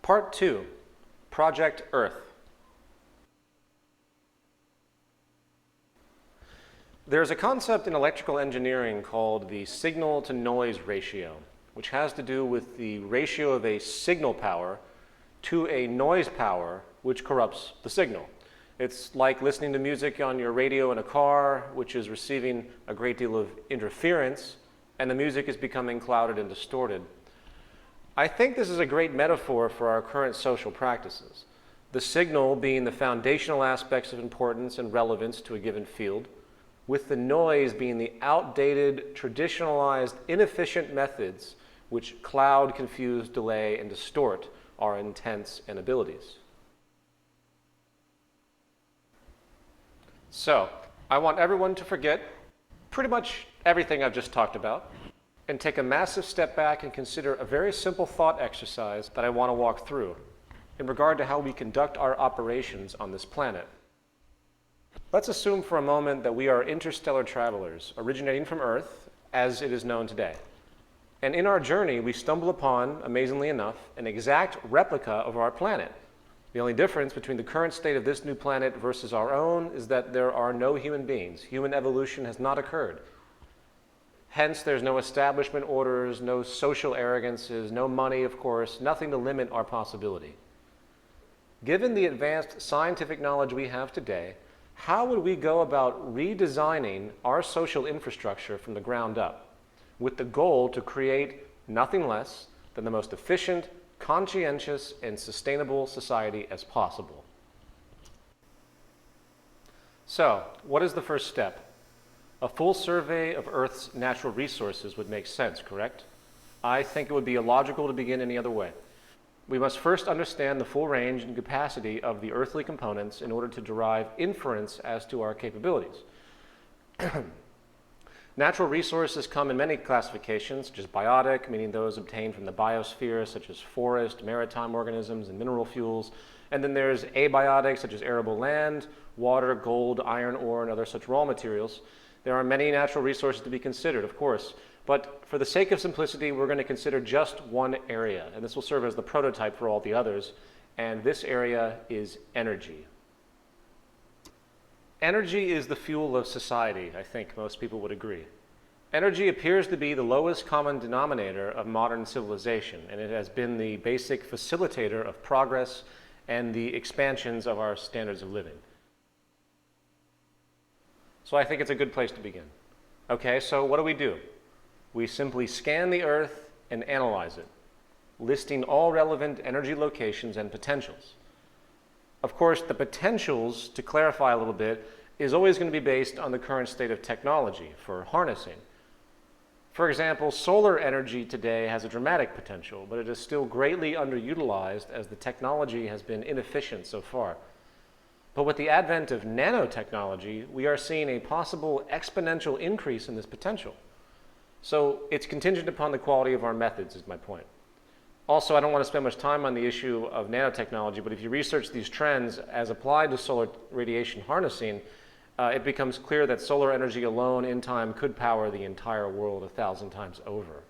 Part 2, Project Earth. There's a concept in electrical engineering called the signal-to-noise ratio, which has to do with the ratio of a signal power to a noise power which corrupts the signal. It's like listening to music on your radio in a car, which is receiving a great deal of interference, and the music is becoming clouded and distorted. I think this is a great metaphor for our current social practices. The signal being the foundational aspects of importance and relevance to a given field, with the noise being the outdated, traditionalized, inefficient methods which cloud, confuse, delay, and distort our intents and abilities. So, I want everyone to forget pretty much everything I've just talked about and take a massive step back and consider a very simple thought exercise that I want to walk through in regard to how we conduct our operations on this planet. Let's assume for a moment that we are interstellar travelers originating from Earth as it is known today. And in our journey, we stumble upon, amazingly enough, an exact replica of our planet. The only difference between the current state of this new planet versus our own is that there are no human beings. Human evolution has not occurred. Hence, there's no establishment orders, no social arrogances, no money, of course, nothing to limit our possibility. Given the advanced scientific knowledge we have today, how would we go about redesigning our social infrastructure from the ground up, with the goal to create nothing less than the most efficient, conscientious, and sustainable society as possible? So, what is the first step? A full survey of Earth's natural resources would make sense, correct? I think it would be illogical to begin any other way. We must first understand the full range and capacity of the earthly components in order to derive inference as to our capabilities. Natural resources come in many classifications, such as biotic, meaning those obtained from the biosphere, such as forest, maritime organisms, and mineral fuels. And then there's abiotic, such as arable land, water, gold, iron ore, and other such raw materials. There are many natural resources to be considered, of course, but for the sake of simplicity, we're going to consider just one area, and this will serve as the prototype for all the others, and this area is energy. Energy is the fuel of society, I think most people would agree. Energy appears to be the lowest common denominator of modern civilization, and it has been the basic facilitator of progress and the expansions of our standards of living. So I think it's a good place to begin. Okay, so what do? We simply scan the Earth and analyze it, listing all relevant energy locations and potentials. Of course, the potentials, to clarify a little bit, is always going to be based on the current state of technology for harnessing. For example, solar energy today has a dramatic potential, but it is still greatly underutilized as the technology has been inefficient so far. But with the advent of nanotechnology, we are seeing a possible exponential increase in this potential. So it's contingent upon the quality of our methods, is my point. Also, I don't want to spend much time on the issue of nanotechnology, but if you research these trends as applied to solar radiation harnessing, it becomes clear that solar energy alone in time could power the entire world 1,000 times over.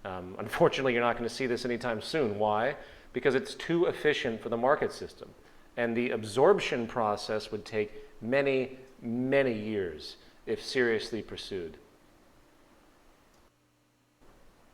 Unfortunately, you're not going to see this anytime soon. Why? Because it's too efficient for the market system. And the absorption process would take many, many years if seriously pursued.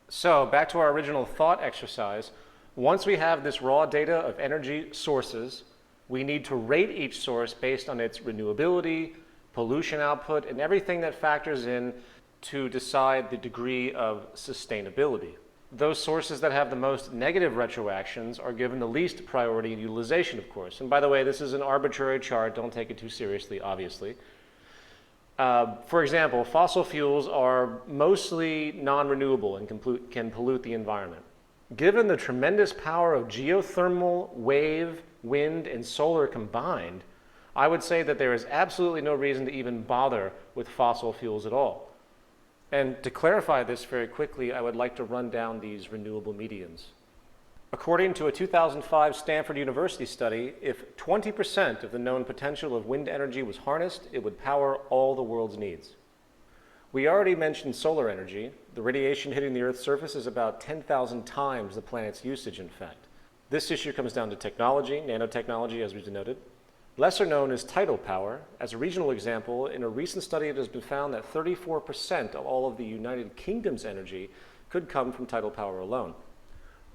So, back to our original thought exercise. Once we have this raw data of energy sources, we need to rate each source based on its renewability, pollution output, and everything that factors in to decide the degree of sustainability. Those sources that have the most negative retroactions are given the least priority in utilization, of course. And by the way, this is an arbitrary chart. Don't take it too seriously, obviously. For example, fossil fuels are mostly non-renewable and can pollute the environment. Given the tremendous power of geothermal, wave, wind, and solar combined, I would say that there is absolutely no reason to even bother with fossil fuels at all. And to clarify this very quickly, I would like to run down these renewable mediums. According to a 2005 Stanford University study, if 20% of the known potential of wind energy was harnessed, it would power all the world's needs. We already mentioned solar energy. The radiation hitting the Earth's surface is about 10,000 times the planet's usage, in fact. This issue comes down to technology, nanotechnology, as we denoted. Lesser known is tidal power. As a regional example, in a recent study it has been found that 34% of all of the United Kingdom's energy could come from tidal power alone.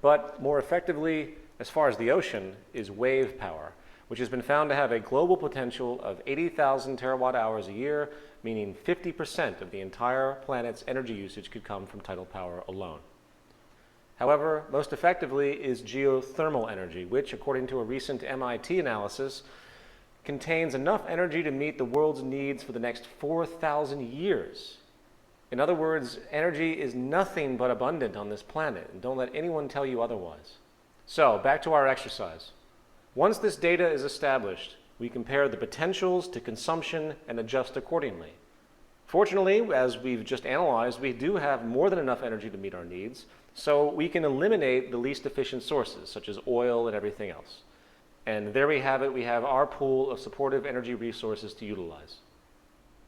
But more effectively, as far as the ocean, is wave power, which has been found to have a global potential of 80,000 terawatt hours a year, meaning 50% of the entire planet's energy usage could come from tidal power alone. However, most effectively is geothermal energy, which, according to a recent MIT analysis, contains enough energy to meet the world's needs for the next 4,000 years. In other words, energy is nothing but abundant on this planet, and don't let anyone tell you otherwise. So, back to our exercise. Once this data is established, we compare the potentials to consumption and adjust accordingly. Fortunately, as we've just analyzed, we do have more than enough energy to meet our needs, so we can eliminate the least efficient sources, such as oil and everything else. And there we have it. We have our pool of supportive energy resources to utilize.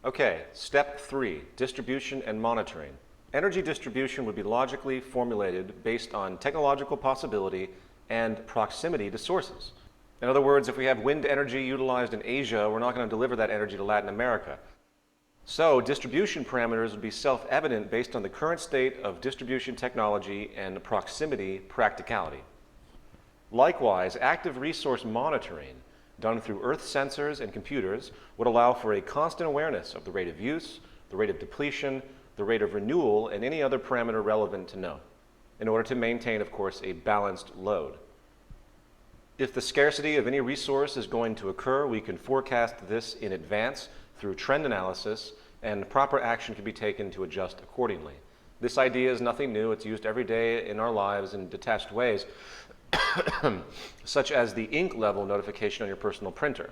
Okay, step 3, distribution and monitoring. Energy distribution would be logically formulated based on technological possibility and proximity to sources. In other words, if we have wind energy utilized in Asia, we're not going to deliver that energy to Latin America. So distribution parameters would be self-evident based on the current state of distribution technology and proximity practicality. Likewise, active resource monitoring done through Earth sensors and computers would allow for a constant awareness of the rate of use, the rate of depletion, the rate of renewal, and any other parameter relevant to know, in order to maintain, of course, a balanced load. If the scarcity of any resource is going to occur, we can forecast this in advance through trend analysis, and proper action can be taken to adjust accordingly. This idea is nothing new. It's used every day in our lives in detached ways, such as the ink level notification on your personal printer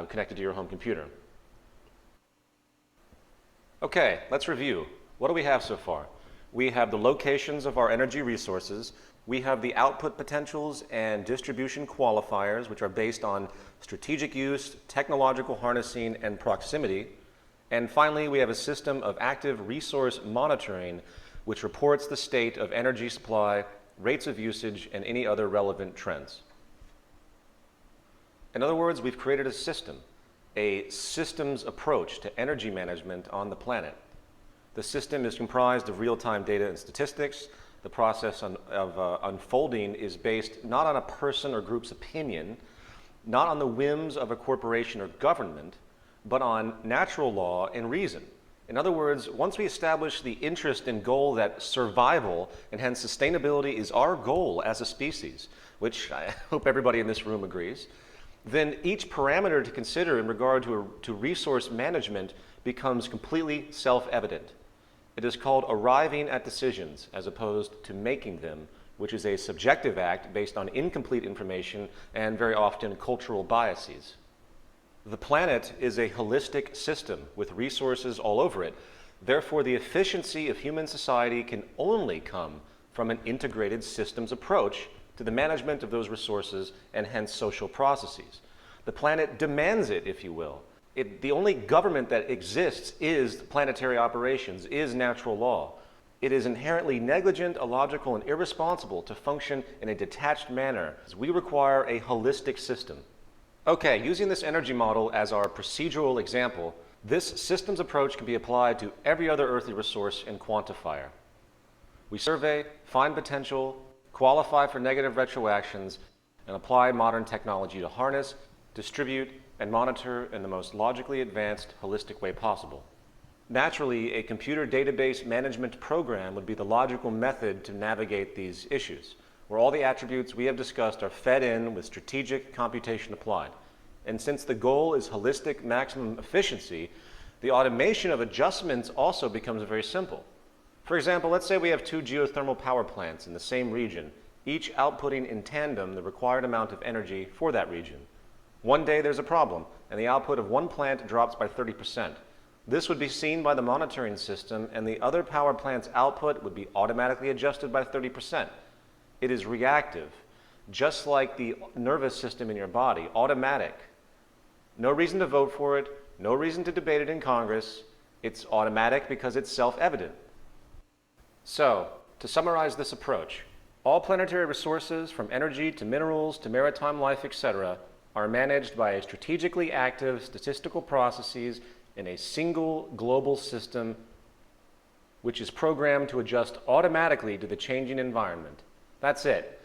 connected to your home computer. Okay, let's review. What do we have so far? We have the locations of our energy resources. We have the output potentials and distribution qualifiers, which are based on strategic use, technological harnessing, and proximity. And finally, we have a system of active resource monitoring, which reports the state of energy supply, rates of usage, and any other relevant trends. In other words, we've created a system, a systems approach to energy management on the planet. The system is comprised of real-time data and statistics. The process of unfolding is based not on a person or group's opinion, not on the whims of a corporation or government, but on natural law and reason. In other words, once we establish the interest and goal that survival and hence sustainability is our goal as a species, which I hope everybody in this room agrees, then each parameter to consider in regard to resource management becomes completely self-evident. It is called arriving at decisions as opposed to making them, which is a subjective act based on incomplete information and very often cultural biases. The planet is a holistic system with resources all over it. Therefore, the efficiency of human society can only come from an integrated systems approach to the management of those resources and hence social processes. The planet demands it, if you will. The only government that exists is planetary operations, is natural law. It is inherently negligent, illogical, and irresponsible to function in a detached manner, as we require a holistic system. Okay, using this energy model as our procedural example, this systems approach can be applied to every other earthly resource and quantifier. We survey, find potential, qualify for negative retroactions, and apply modern technology to harness, distribute, and monitor in the most logically advanced, holistic way possible. Naturally, a computer database management program would be the logical method to navigate these issues, where all the attributes we have discussed are fed in with strategic computation applied. And since the goal is holistic maximum efficiency, the automation of adjustments also becomes very simple. For example, let's say we have 2 geothermal power plants in the same region, each outputting in tandem the required amount of energy for that region. One day there's a problem, and the output of one plant drops by 30%. This would be seen by the monitoring system, and the other power plant's output would be automatically adjusted by 30%. It is reactive, just like the nervous system in your body, automatic. No reason to vote for it, no reason to debate it in Congress. It's automatic because it's self-evident. So, to summarize this approach, All planetary resources, from energy to minerals to maritime life, etc., are managed by strategically active statistical processes in a single global system which is programmed to adjust automatically to the changing environment. That's it.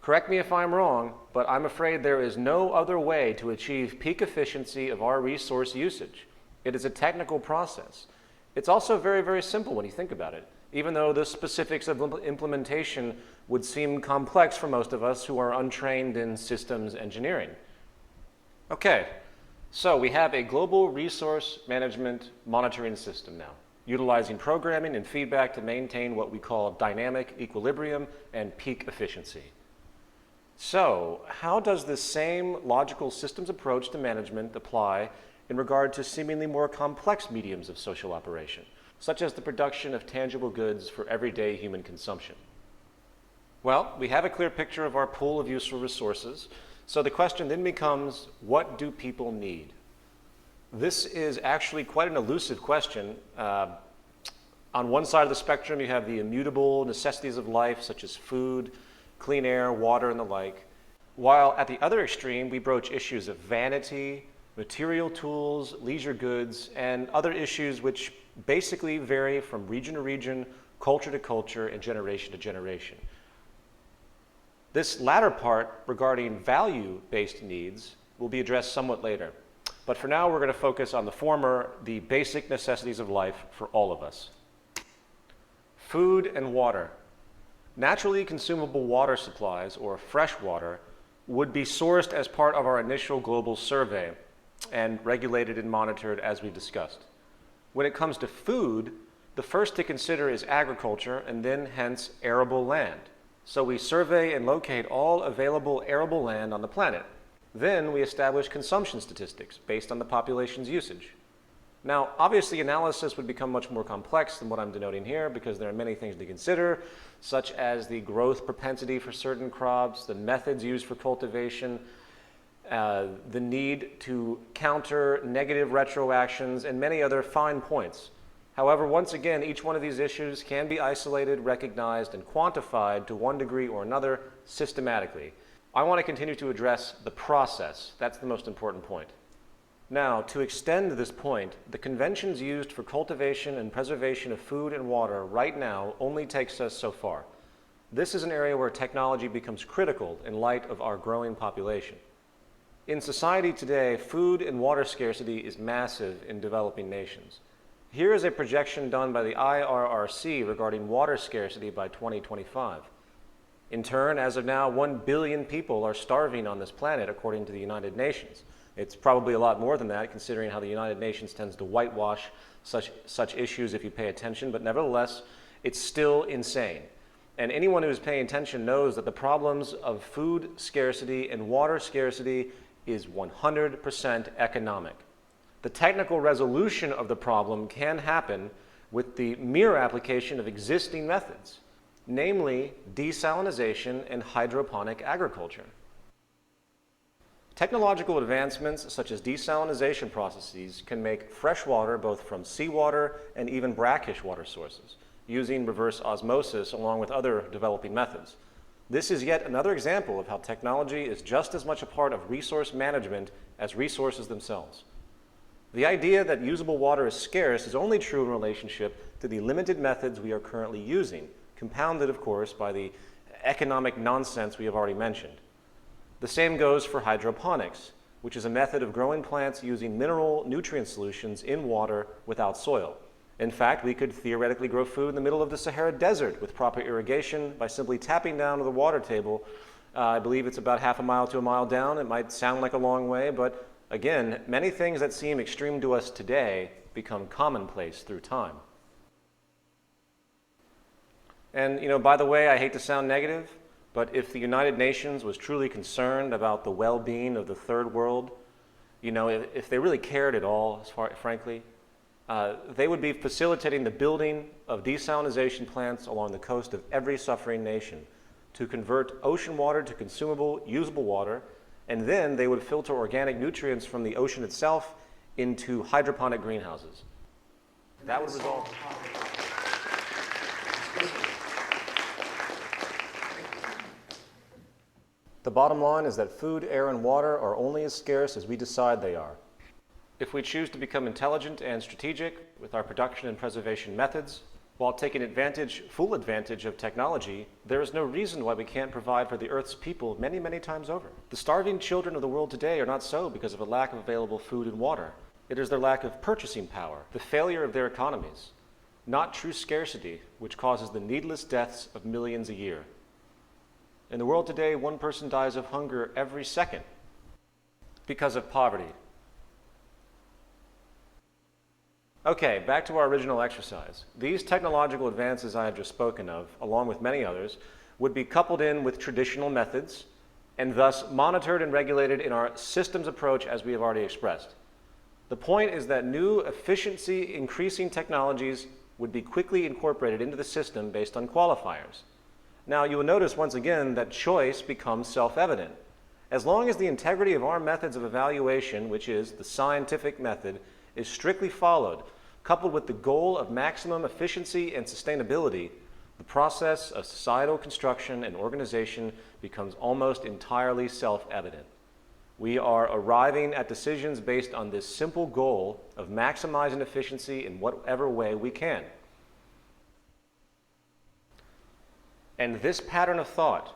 Correct me if I'm wrong, but I'm afraid there is no other way to achieve peak efficiency of our resource usage. It is a technical process. It's also very, very simple when you think about it, even though the specifics of implementation would seem complex for most of us who are untrained in systems engineering. Okay, so we have a global resource management monitoring system now, utilizing programming and feedback to maintain what we call dynamic equilibrium and peak efficiency. So, how does this same logical systems approach to management apply in regard to seemingly more complex mediums of social operation, such as the production of tangible goods for everyday human consumption? Well, we have a clear picture of our pool of useful resources, so the question then becomes, what do people need? This is actually quite an elusive question. On one side of the spectrum, you have the immutable necessities of life, such as food, clean air, water, and the like, while at the other extreme, we broach issues of vanity, material tools, leisure goods, and other issues which basically vary from region to region, culture to culture, and generation to generation. This latter part regarding value-based needs will be addressed somewhat later. But for now, we're going to focus on the former, the basic necessities of life for all of us. Food and water. Naturally consumable water supplies, or fresh water, would be sourced as part of our initial global survey and regulated and monitored as we discussed. When it comes to food, the first to consider is agriculture and then hence arable land. So we survey and locate all available arable land on the planet. Then we establish consumption statistics based on the population's usage. Now, obviously analysis would become much more complex than what I'm denoting here because there are many things to consider, such as the growth propensity for certain crops, the methods used for cultivation, the need to counter negative retroactions, and many other fine points. However, once again, each one of these issues can be isolated, recognized, and quantified to one degree or another systematically. I want to continue to address the process. That's the most important point. Now, to extend this point, the conventions used for cultivation and preservation of food and water right now only takes us so far. This is an area where technology becomes critical in light of our growing population. In society today, food and water scarcity is massive in developing nations. Here is a projection done by the IRRC regarding water scarcity by 2025. In turn, as of now, 1 billion people are starving on this planet, according to the United Nations. It's probably a lot more than that, considering how the United Nations tends to whitewash such issues if you pay attention, but nevertheless, it's still insane. And anyone who is paying attention knows that the problems of food scarcity and water scarcity is 100% economic. The technical resolution of the problem can happen with the mere application of existing methods, namely desalination and hydroponic agriculture. Technological advancements such as desalination processes can make fresh water both from seawater and even brackish water sources, using reverse osmosis along with other developing methods. This is yet another example of how technology is just as much a part of resource management as resources themselves. The idea that usable water is scarce is only true in relationship to the limited methods we are currently using, compounded, of course, by the economic nonsense we have already mentioned. The same goes for hydroponics, which is a method of growing plants using mineral nutrient solutions in water without soil. In fact, we could theoretically grow food in the middle of the Sahara Desert with proper irrigation by simply tapping down to the water table. I believe it's about half a mile to a mile down. It might sound like a long way, but again, many things that seem extreme to us today become commonplace through time. And, by the way, I hate to sound negative, but if the United Nations was truly concerned about the well-being of the third world, if they really cared at all, frankly, they would be facilitating the building of desalination plants along the coast of every suffering nation to convert ocean water to consumable, usable water, and then they would filter organic nutrients from the ocean itself into hydroponic greenhouses. That would result. The bottom line is that food, air, and water are only as scarce as we decide they are. If we choose to become intelligent and strategic with our production and preservation methods, while taking full advantage of technology, there is no reason why we can't provide for the Earth's people many, many times over. The starving children of the world today are not so because of a lack of available food and water. It is their lack of purchasing power, the failure of their economies, not true scarcity, which causes the needless deaths of millions a year. In the world today, one person dies of hunger every second because of poverty. Okay, back to our original exercise. These technological advances I have just spoken of, along with many others, would be coupled in with traditional methods and thus monitored and regulated in our systems approach as we have already expressed. The point is that new efficiency-increasing technologies would be quickly incorporated into the system based on qualifiers. Now, you will notice once again that choice becomes self-evident. As long as the integrity of our methods of evaluation, which is the scientific method, is strictly followed, coupled with the goal of maximum efficiency and sustainability, the process of societal construction and organization becomes almost entirely self-evident. We are arriving at decisions based on this simple goal of maximizing efficiency in whatever way we can. And this pattern of thought,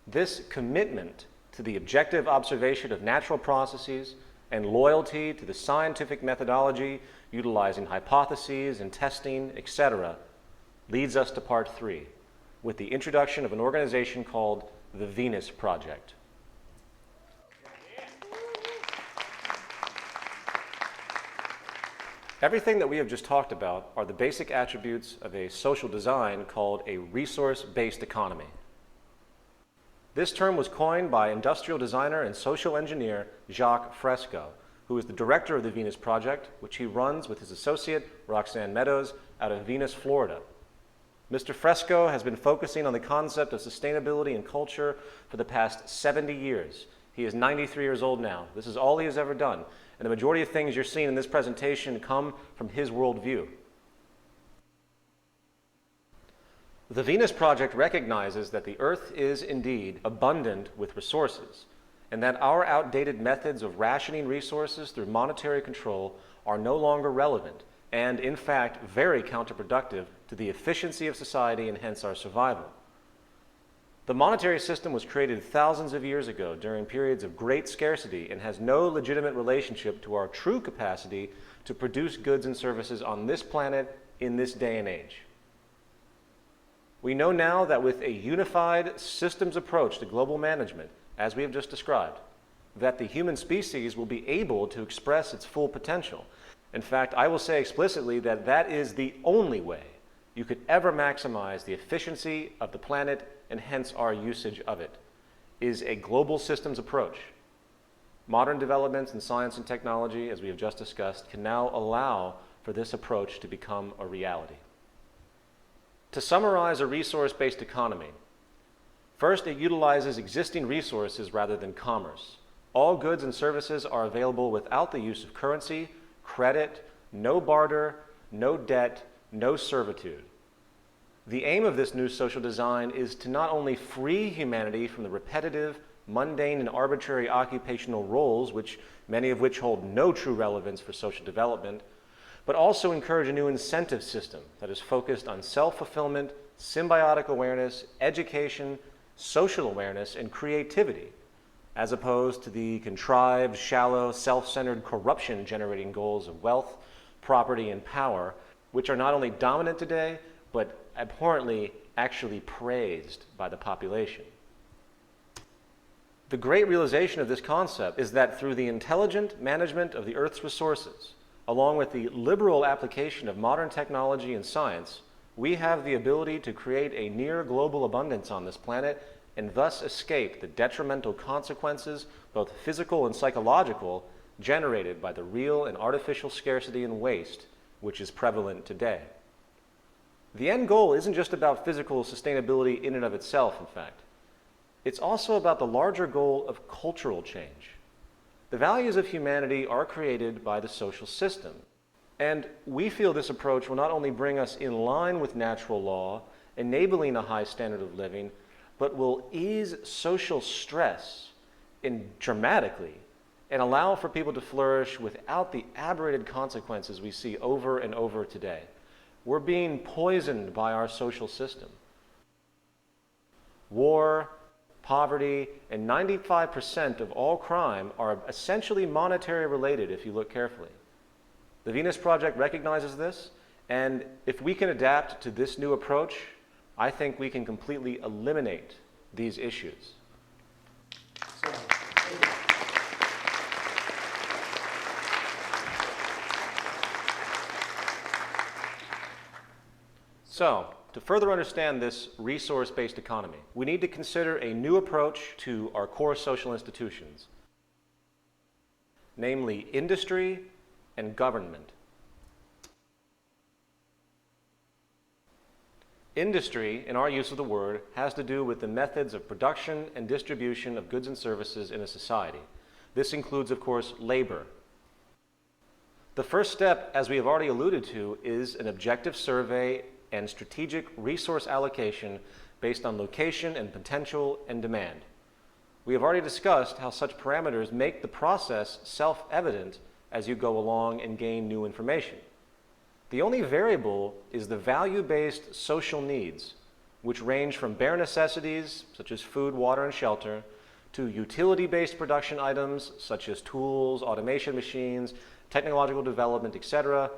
this commitment to the objective observation of natural processes and loyalty to the scientific methodology utilizing hypotheses and testing, etc., leads us to part 3, with the introduction of an organization called the Venus Project. Everything that we have just talked about are the basic attributes of a social design called a resource-based economy. This term was coined by industrial designer and social engineer Jacques Fresco, who is the director of the Venus Project, which he runs with his associate Roxanne Meadows out of Venus, Florida. Mr. Fresco has been focusing on the concept of sustainability and culture for the past 70 years. He is 93 years old now. This is all he has ever done, and the majority of things you're seeing in this presentation come from his worldview. The Venus Project recognizes that the Earth is indeed abundant with resources, and that our outdated methods of rationing resources through monetary control are no longer relevant, and in fact very counterproductive to the efficiency of society and hence our survival. The monetary system was created thousands of years ago during periods of great scarcity and has no legitimate relationship to our true capacity to produce goods and services on this planet in this day and age. We know now that with a unified systems approach to global management, as we have just described, that the human species will be able to express its full potential. In fact, I will say explicitly that that is the only way you could ever maximize the efficiency of the planet and hence our usage of it, is a global systems approach. Modern developments in science and technology, as we have just discussed, can now allow for this approach to become a reality. To summarize a resource-based economy, first, it utilizes existing resources rather than commerce. All goods and services are available without the use of currency, credit, no barter, no debt, no servitude. The aim of this new social design is to not only free humanity from the repetitive, mundane, and arbitrary occupational roles, many of which hold no true relevance for social development, but also encourage a new incentive system that is focused on self-fulfillment, symbiotic awareness, education, social awareness, and creativity, as opposed to the contrived, shallow, self-centered, corruption-generating goals of wealth, property, and power, which are not only dominant today, but abhorrently actually praised by the population. The great realization of this concept is that through the intelligent management of the Earth's resources, along with the liberal application of modern technology and science, we have the ability to create a near global abundance on this planet and thus escape the detrimental consequences, both physical and psychological, generated by the real and artificial scarcity and waste which is prevalent today. The end goal isn't just about physical sustainability in and of itself, in fact. It's also about the larger goal of cultural change. The values of humanity are created by the social system, and we feel this approach will not only bring us in line with natural law, enabling a high standard of living, but will ease social stress dramatically and allow for people to flourish without the aberrated consequences we see over and over today. We're being poisoned by our social system. War, poverty, and 95% of all crime are essentially monetary related if you look carefully. The Venus Project recognizes this, and if we can adapt to this new approach, I think we can completely eliminate these issues. So, to further understand this resource-based economy, we need to consider a new approach to our core social institutions, namely industry and government. Industry, in our use of the word, has to do with the methods of production and distribution of goods and services in a society. This includes, of course, labor. The first step, as we have already alluded to, is an objective survey and strategic resource allocation based on location and potential and demand. We have already discussed how such parameters make the process self-evident as you go along and gain new information. The only variable is the value-based social needs, which range from bare necessities, such as food, water, and shelter, to utility-based production items, such as tools, automation machines, technological development, etc.,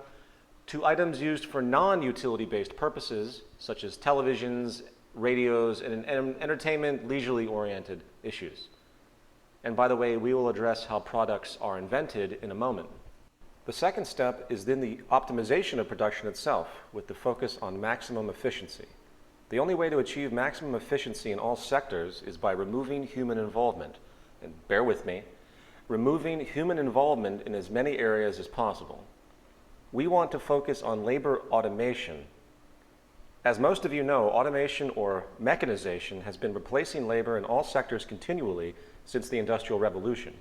to items used for non-utility-based purposes, such as televisions, radios, and entertainment, leisurely oriented issues. And by the way, we will address how products are invented in a moment. The second step is then the optimization of production itself, with the focus on maximum efficiency. The only way to achieve maximum efficiency in all sectors is by removing human involvement. And bear with me, removing human involvement in as many areas as possible. We want to focus on labor automation. As most of you know, automation or mechanization has been replacing labor in all sectors continually since the Industrial Revolution.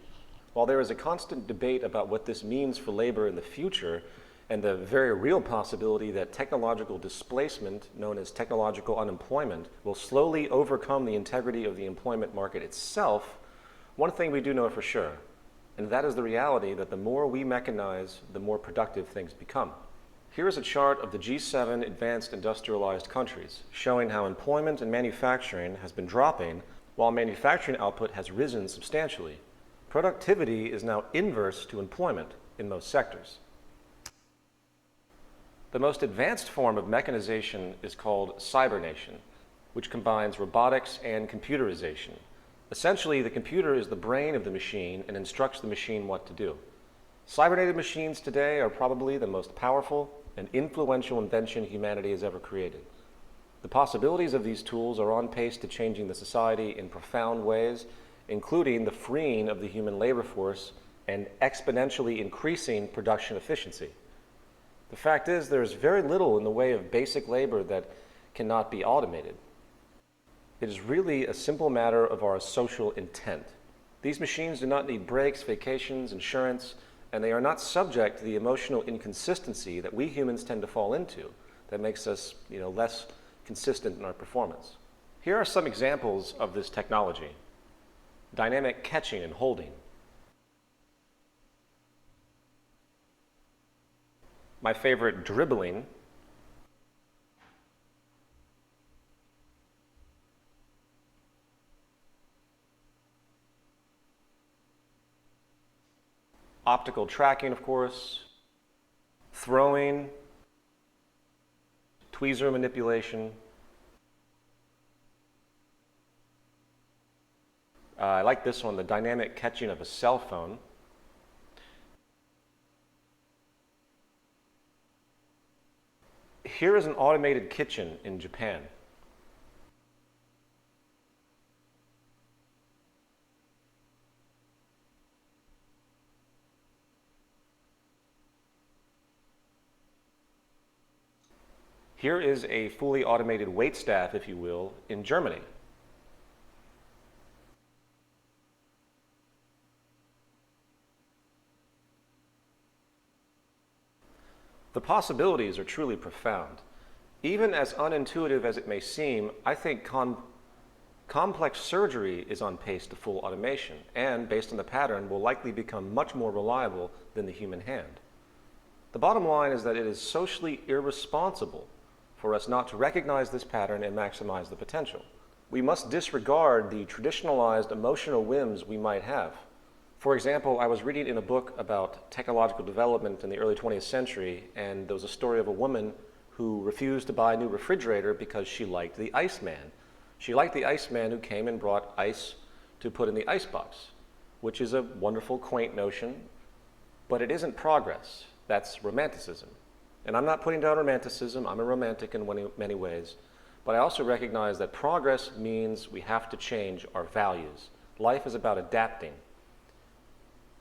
While there is a constant debate about what this means for labor in the future, and the very real possibility that technological displacement, known as technological unemployment, will slowly overcome the integrity of the employment market itself, one thing we do know for sure, and that is the reality that the more we mechanize, the more productive things become. Here is a chart of the G7 advanced industrialized countries, showing how employment and manufacturing has been dropping, while manufacturing output has risen substantially. Productivity is now inverse to employment in most sectors. The most advanced form of mechanization is called cybernation, which combines robotics and computerization. Essentially, the computer is the brain of the machine and instructs the machine what to do. Cybernetic machines today are probably the most powerful and influential invention humanity has ever created. The possibilities of these tools are on pace to changing the society in profound ways, including the freeing of the human labor force and exponentially increasing production efficiency. The fact is, there is very little in the way of basic labor that cannot be automated. It is really a simple matter of our social intent. These machines do not need breaks, vacations, insurance, and they are not subject to the emotional inconsistency that we humans tend to fall into that makes us, less consistent in our performance. Here are some examples of this technology. Dynamic catching and holding. My favorite, dribbling. Optical tracking, of course, throwing, tweezer manipulation. I like this one, the dynamic catching of a cell phone. Here is an automated kitchen in Japan. Here is a fully automated waitstaff, if you will, in Germany. The possibilities are truly profound. Even as unintuitive as it may seem, I think Complex surgery is on pace to full automation and, based on the pattern, will likely become much more reliable than the human hand. The bottom line is that it is socially irresponsible for us not to recognize this pattern and maximize the potential. We must disregard the traditionalized emotional whims we might have. For example, I was reading in a book about technological development in the early 20th century, and there was a story of a woman who refused to buy a new refrigerator because she liked the Iceman. She liked the Iceman who came and brought ice to put in the icebox, which is a wonderful, quaint notion, but it isn't progress. That's romanticism. And I'm not putting down romanticism. I'm a romantic in many ways. But I also recognize that progress means we have to change our values. Life is about adapting.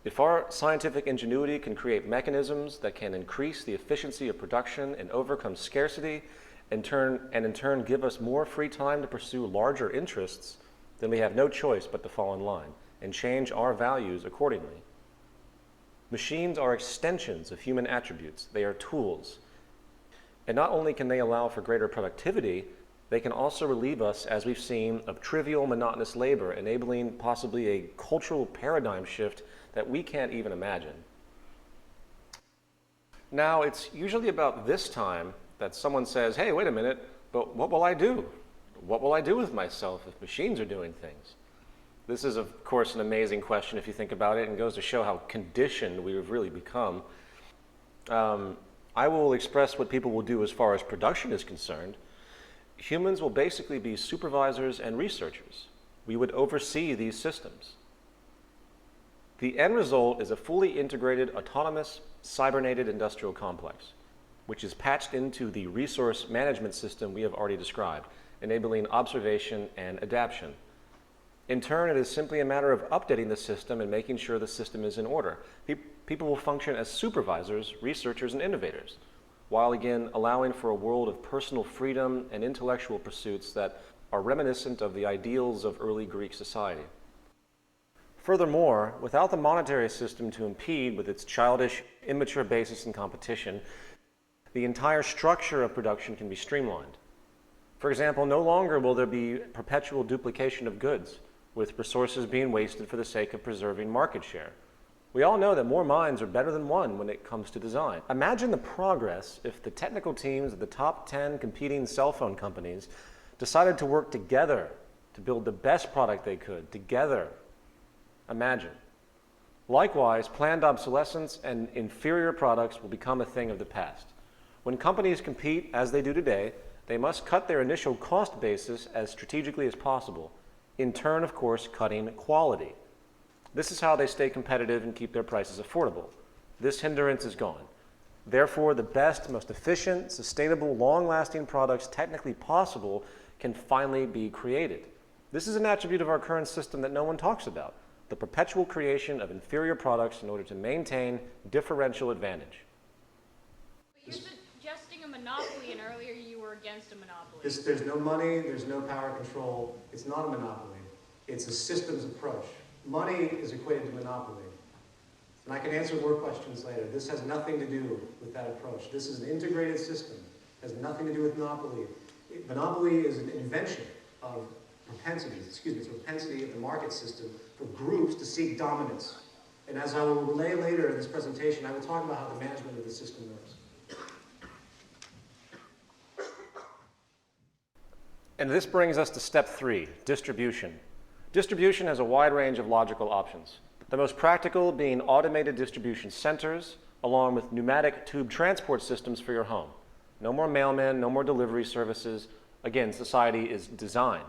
If our scientific ingenuity can create mechanisms that can increase the efficiency of production and overcome scarcity, and in turn give us more free time to pursue larger interests, then we have no choice but to fall in line and change our values accordingly. Machines are extensions of human attributes. They are tools. And not only can they allow for greater productivity, they can also relieve us, as we've seen, of trivial, monotonous labor, enabling possibly a cultural paradigm shift that we can't even imagine. Now, it's usually about this time that someone says, hey, wait a minute, but what will I do? What will I do with myself if machines are doing things? This is, of course, an amazing question if you think about it, and goes to show how conditioned we have really become. I will express what people will do as far as production is concerned. Humans will basically be supervisors and researchers. We would oversee these systems. The end result is a fully integrated, autonomous, cybernated industrial complex, which is patched into the resource management system we have already described, enabling observation and adaptation. In turn, it is simply a matter of updating the system and making sure the system is in order. People will function as supervisors, researchers, and innovators, while again allowing for a world of personal freedom and intellectual pursuits that are reminiscent of the ideals of early Greek society. Furthermore, without the monetary system to impede with its childish, immature basis in competition, the entire structure of production can be streamlined. For example, no longer will there be perpetual duplication of goods, with resources being wasted for the sake of preserving market share. We all know that more minds are better than one when it comes to design. Imagine the progress if the technical teams of the top 10 competing cell phone companies decided to work together to build the best product they could, together. Imagine. Likewise, planned obsolescence and inferior products will become a thing of the past. When companies compete, as they do today, they must cut their initial cost basis as strategically as possible, in turn, of course, cutting quality. This is how they stay competitive and keep their prices affordable. This hindrance is gone. Therefore, the best, most efficient, sustainable, long-lasting products technically possible can finally be created. This is an attribute of our current system that no one talks about, the perpetual creation of inferior products in order to maintain differential advantage. You're suggesting a monopoly, and earlier you were against a monopoly. There's no money, there's no power control. It's not a monopoly. It's a systems approach. Money is equated to monopoly. And I can answer more questions later. This has nothing to do with that approach. This is an integrated system. It has nothing to do with monopoly. Monopoly is an invention of propensities, it's a propensity of the market system for groups to seek dominance. And as I will relay later in this presentation, I will talk about how the management of the system works. And this brings us to step 3, distribution. Distribution has a wide range of logical options. The most practical being automated distribution centers, along with pneumatic tube transport systems for your home. No more mailmen, no more delivery services. Again, society is designed.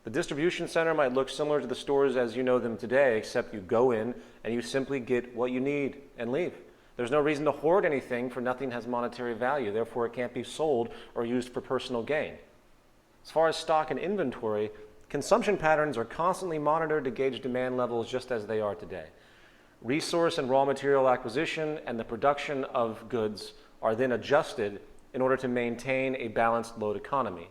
The distribution center might look similar to the stores as you know them today, except you go in and you simply get what you need and leave. There's no reason to hoard anything, for nothing has monetary value, therefore it can't be sold or used for personal gain. As far as stock and inventory, consumption patterns are constantly monitored to gauge demand levels just as they are today. Resource and raw material acquisition and the production of goods are then adjusted in order to maintain a balanced load economy.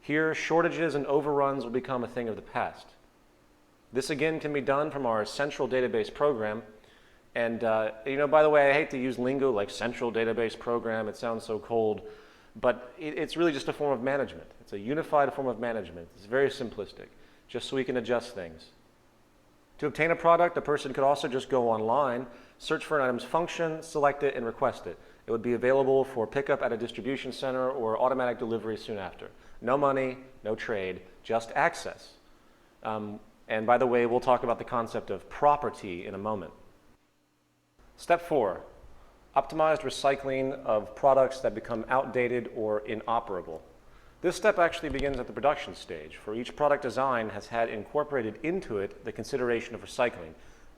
Here, shortages and overruns will become a thing of the past. This again can be done from our central database program. And by the way, I hate to use lingo like central database program. It sounds so cold. But it's really just a form of management. It's a unified form of management. It's very simplistic. just so we can adjust things. To obtain a product, a person could also just go online, search for an item's function, select it, and request it. It would be available for pickup at a distribution center or automatic delivery soon after. No money, no trade, just access. And by the way, we'll talk about the concept of property in a moment. Step 4, optimized recycling of products that become outdated or inoperable. This step actually begins at the production stage, for each product design has had incorporated into it the consideration of recycling.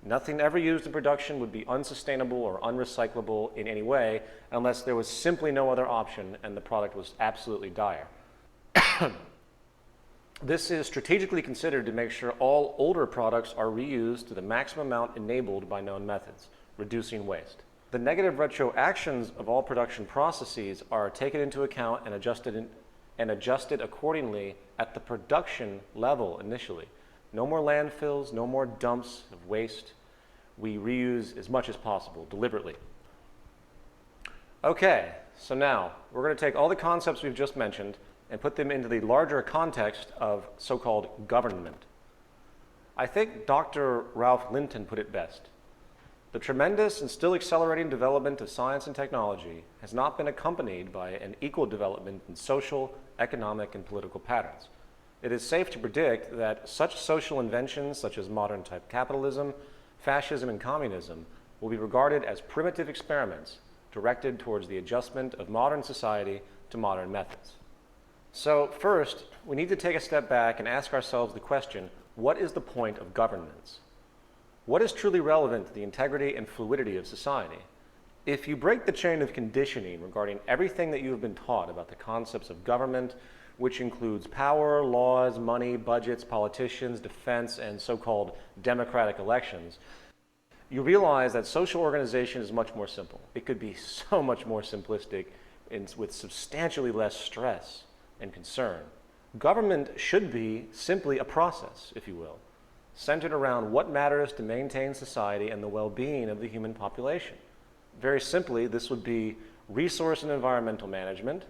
Nothing ever used in production would be unsustainable or unrecyclable in any way unless there was simply no other option and the product was absolutely dire. This is strategically considered to make sure all older products are reused to the maximum amount enabled by known methods, reducing waste. The negative retroactions of all production processes are taken into account and adjusted accordingly at the production level initially. No more landfills, no more dumps of waste. We reuse as much as possible, deliberately. Okay, so now we're going to take all the concepts we've just mentioned and put them into the larger context of so-called government. I think Dr. Ralph Linton put it best. The tremendous and still accelerating development of science and technology has not been accompanied by an equal development in social, economic, and political patterns. It is safe to predict that such social inventions such as modern-type capitalism, fascism, and communism will be regarded as primitive experiments directed towards the adjustment of modern society to modern methods. So first, we need to take a step back and ask ourselves the question, what is the point of governance? What is truly relevant to the integrity and fluidity of society? If you break the chain of conditioning regarding everything that you have been taught about the concepts of government, which includes power, laws, money, budgets, politicians, defense, and so-called democratic elections, you realize that social organization is much more simple. It could be so much more simplistic and with substantially less stress and concern. Government should be simply a process, if you will, centered around what matters to maintain society and the well-being of the human population. Very simply, this would be resource and environmental management,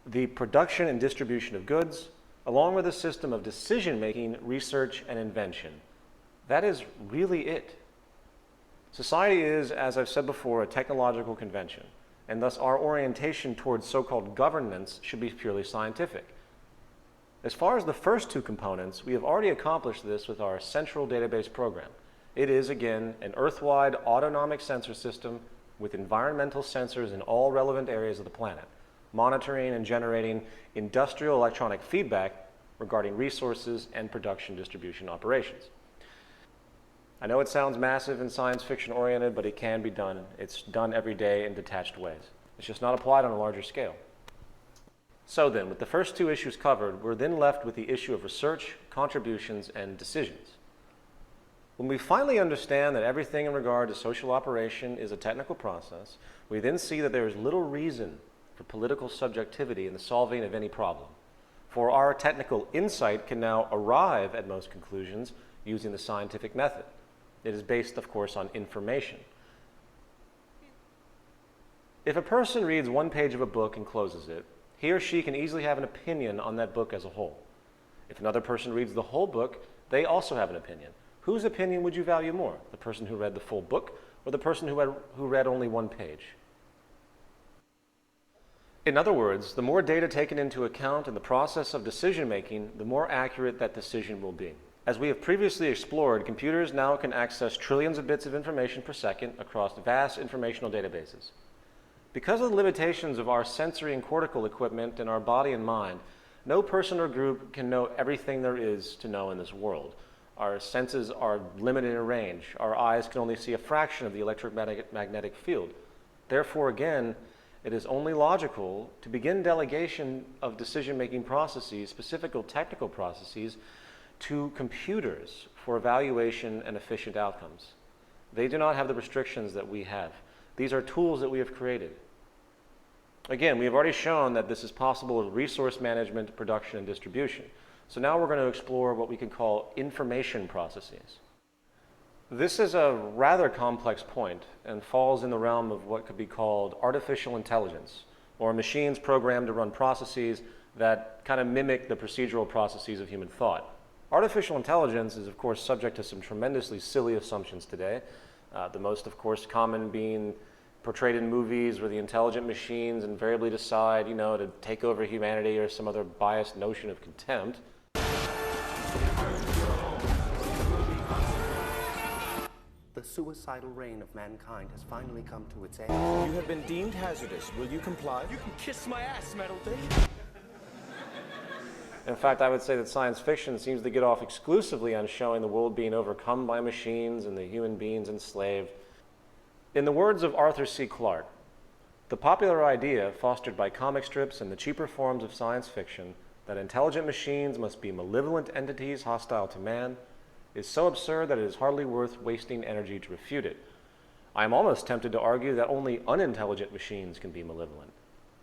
the production and distribution of goods, along with a system of decision-making, research, and invention. That is really it. Society is, as I've said before, a technological convention, and thus our orientation towards so-called governance should be purely scientific. As far as the first two components, we have already accomplished this with our central database program. It is, again, an Earth-wide autonomic sensor system with environmental sensors in all relevant areas of the planet, monitoring and generating industrial electronic feedback regarding resources and production distribution operations. I know it sounds massive and science fiction oriented, but it can be done. It's done every day in detached ways. It's just not applied on a larger scale. So then, with the first two issues covered, we're then left with the issue of research, contributions, and decisions. When we finally understand that everything in regard to social operation is a technical process, we then see that there is little reason for political subjectivity in the solving of any problem. For our technical insight can now arrive at most conclusions using the scientific method. It is based, of course, on information. If a person reads one page of a book and closes it, he or she can easily have an opinion on that book as a whole. If another person reads the whole book, they also have an opinion. Whose opinion would you value more? The person who read the full book or the person who read only one page? In other words, the more data taken into account in the process of decision making, the more accurate that decision will be. As we have previously explored, computers now can access trillions of bits of information per second across vast informational databases. Because of the limitations of our sensory and cortical equipment in our body and mind, no person or group can know everything there is to know in this world. Our senses are limited in range. Our eyes can only see a fraction of the electromagnetic field. Therefore, again, it is only logical to begin delegation of decision-making processes, specific technical processes, to computers for evaluation and efficient outcomes. They do not have the restrictions that we have. These are tools that we have created. Again, we have already shown that this is possible with resource management, production, and distribution. So now we're going to explore what we can call information processes. This is a rather complex point and falls in the realm of what could be called artificial intelligence, or machines programmed to run processes that kind of mimic the procedural processes of human thought. Artificial intelligence is, of course, subject to some tremendously silly assumptions today. The most, of course, common being portrayed in movies where the intelligent machines invariably decide, to take over humanity, or some other biased notion of contempt. The suicidal reign of mankind has finally come to its end. You have been deemed hazardous. Will you comply? You can kiss my ass, metal dick. In fact, I would say that science fiction seems to get off exclusively on showing the world being overcome by machines and the human beings enslaved. In the words of Arthur C. Clarke, the popular idea, fostered by comic strips and the cheaper forms of science fiction, that intelligent machines must be malevolent entities hostile to man, is so absurd that it is hardly worth wasting energy to refute it. I am almost tempted to argue that only unintelligent machines can be malevolent.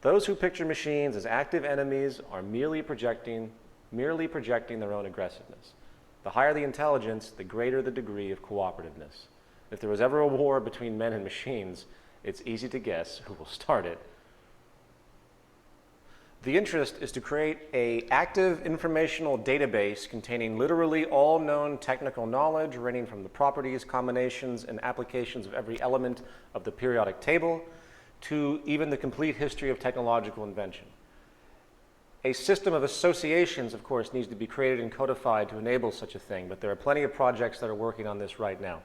Those who picture machines as active enemies are merely projecting their own aggressiveness. The higher the intelligence, the greater the degree of cooperativeness. If there was ever a war between men and machines, it's easy to guess who will start it. The interest is to create an active informational database containing literally all known technical knowledge, ranging from the properties, combinations, and applications of every element of the periodic table to even the complete history of technological invention. A system of associations, of course, needs to be created and codified to enable such a thing, but there are plenty of projects that are working on this right now.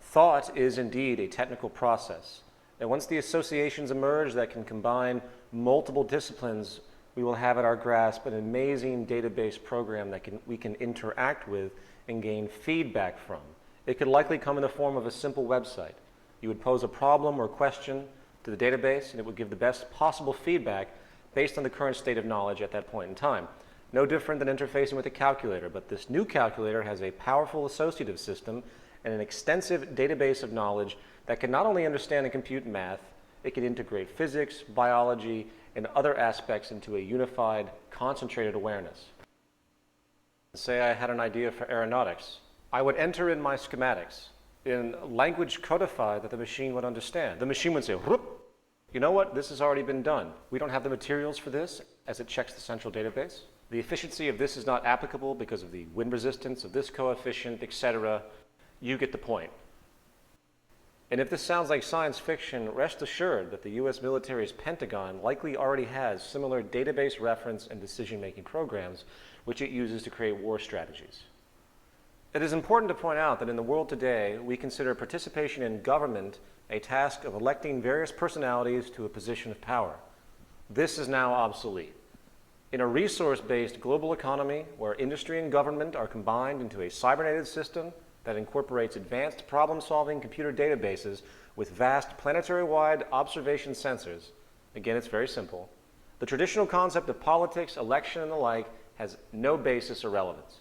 Thought is indeed a technical process, and once the associations emerge that can combine multiple disciplines, we will have at our grasp an amazing database program that we can interact with and gain feedback from. It could likely come in the form of a simple website. You would pose a problem or question to the database, and it would give the best possible feedback based on the current state of knowledge at that point in time. No different than interfacing with a calculator, but this new calculator has a powerful associative system and an extensive database of knowledge that can not only understand and compute math, it can integrate physics, biology, and other aspects into a unified, concentrated awareness. Say I had an idea for aeronautics. I would enter in my schematics in language codified that the machine would understand. The machine would say, whoop, you know what, this has already been done. We don't have the materials for this, as it checks the central database. The efficiency of this is not applicable because of the wind resistance of this coefficient, etc. You get the point. And if this sounds like science fiction, rest assured that the US military's Pentagon likely already has similar database reference and decision-making programs which it uses to create war strategies. It is important to point out that in the world today, we consider participation in government a task of electing various personalities to a position of power. This is now obsolete. In a resource-based global economy where industry and government are combined into a cybernetic system that incorporates advanced problem-solving computer databases with vast planetary-wide observation sensors, again, it's very simple, the traditional concept of politics, election, and the like has no basis or relevance.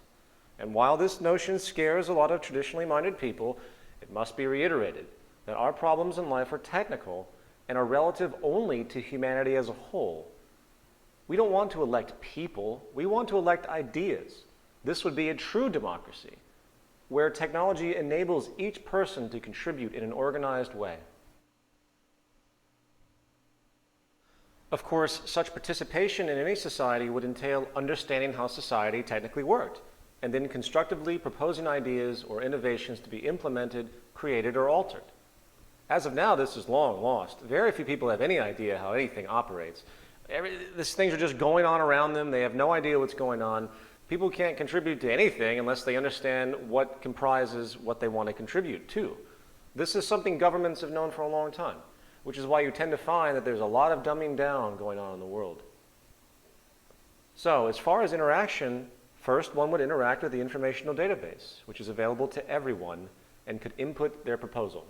And while this notion scares a lot of traditionally minded people, it must be reiterated that our problems in life are technical and are relative only to humanity as a whole. We don't want to elect people, we want to elect ideas. This would be a true democracy, where technology enables each person to contribute in an organized way. Of course, such participation in any society would entail understanding how society technically worked, and then constructively proposing ideas or innovations to be implemented, created, or altered. As of now, this is long lost. Very few people have any idea how anything operates. These things are just going on around them. They have no idea what's going on. People can't contribute to anything unless they understand what comprises what they want to contribute to. This is something governments have known for a long time, which is why you tend to find that there's a lot of dumbing down going on in the world. So, as far as interaction, first one would interact with the informational database, which is available to everyone and could input their proposal.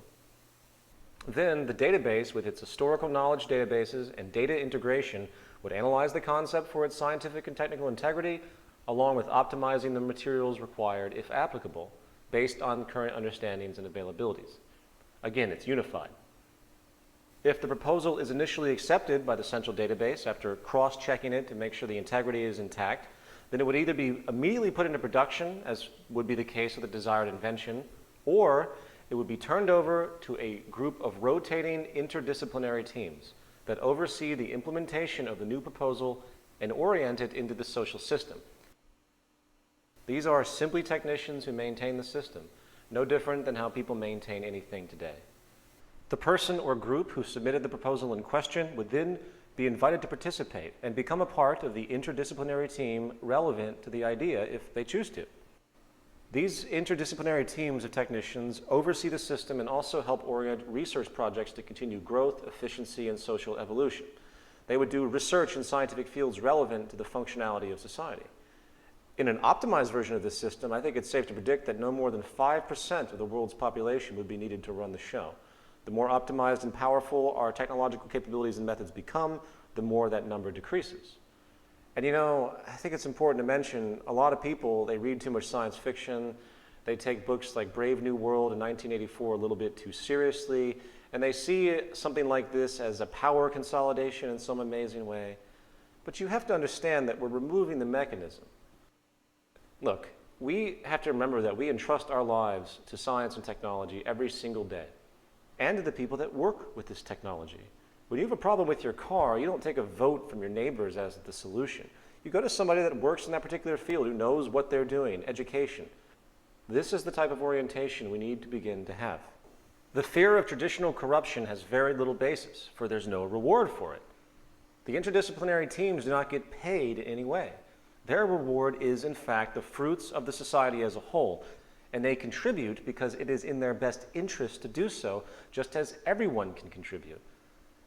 Then the database, with its historical knowledge databases and data integration, would analyze the concept for its scientific and technical integrity, along with optimizing the materials required, if applicable, based on current understandings and availabilities. Again, it's unified. If the proposal is initially accepted by the central database after cross-checking it to make sure the integrity is intact, then it would either be immediately put into production, as would be the case with the desired invention, or it would be turned over to a group of rotating interdisciplinary teams that oversee the implementation of the new proposal and orient it into the social system. These are simply technicians who maintain the system, no different than how people maintain anything today. The person or group who submitted the proposal in question would then be invited to participate and become a part of the interdisciplinary team relevant to the idea if they choose to. These interdisciplinary teams of technicians oversee the system and also help orient research projects to continue growth, efficiency, and social evolution. They would do research in scientific fields relevant to the functionality of society. In an optimized version of this system, I think it's safe to predict that no more than 5% of the world's population would be needed to run the show. The more optimized and powerful our technological capabilities and methods become, the more that number decreases. And you know, I think it's important to mention, a lot of people, they read too much science fiction, they take books like Brave New World in 1984 a little bit too seriously, and they see something like this as a power consolidation in some amazing way. But you have to understand that we're removing the mechanism. Look, we have to remember that we entrust our lives to science and technology every single day, and to the people that work with this technology. When you have a problem with your car, you don't take a vote from your neighbors as the solution. You go to somebody that works in that particular field, who knows what they're doing, education. This is the type of orientation we need to begin to have. The fear of traditional corruption has very little basis, for there's no reward for it. The interdisciplinary teams do not get paid in any way. Their reward is, in fact, the fruits of the society as a whole, and they contribute because it is in their best interest to do so, just as everyone can contribute.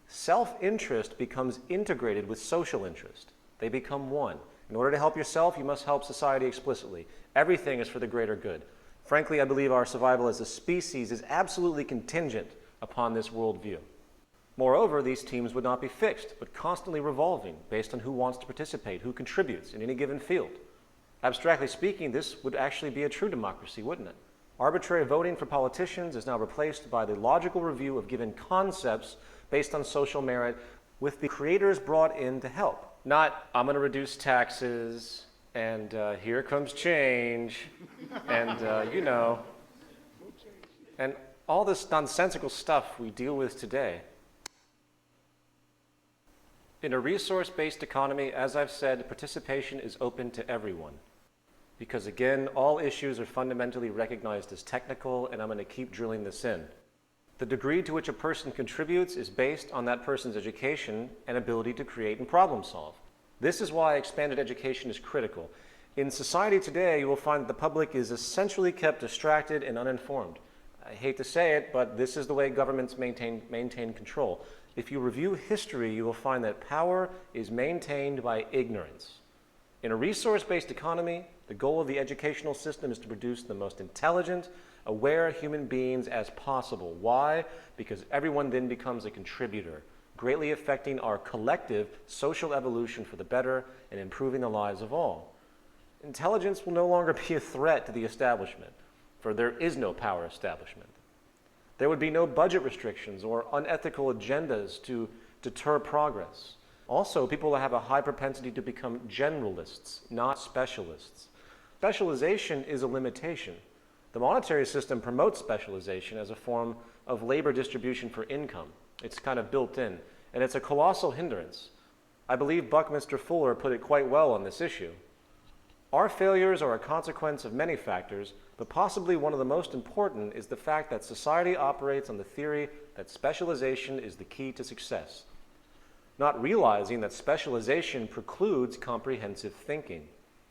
Self-interest becomes integrated with social interest. They become one. In order to help yourself, you must help society explicitly. Everything is for the greater good. Frankly, I believe our survival as a species is absolutely contingent upon this worldview. Moreover, these teams would not be fixed, but constantly revolving based on who wants to participate, who contributes in any given field. Abstractly speaking, this would actually be a true democracy, wouldn't it? Arbitrary voting for politicians is now replaced by the logical review of given concepts based on social merit, with the creators brought in to help. Not, I'm going to reduce taxes, and here comes change, and you know, and all this nonsensical stuff we deal with today. In a resource-based economy, as I've said, participation is open to everyone. Because again, all issues are fundamentally recognized as technical, and I'm going to keep drilling this in. The degree to which a person contributes is based on that person's education and ability to create and problem solve. This is why expanded education is critical. In society today, you will find that the public is essentially kept distracted and uninformed. I hate to say it, but this is the way governments maintain control. If you review history, you will find that power is maintained by ignorance. In a resource-based economy, the goal of the educational system is to produce the most intelligent, aware human beings as possible. Why? Because everyone then becomes a contributor, greatly affecting our collective social evolution for the better and improving the lives of all. Intelligence will no longer be a threat to the establishment, for there is no power establishment. There would be no budget restrictions or unethical agendas to deter progress. Also, people will have a high propensity to become generalists, not specialists. Specialization is a limitation. The monetary system promotes specialization as a form of labor distribution for income. It's kind of built in, and it's a colossal hindrance. I believe Buckminster Fuller put it quite well on this issue. Our failures are a consequence of many factors, but possibly one of the most important is the fact that society operates on the theory that specialization is the key to success, not realizing that specialization precludes comprehensive thinking.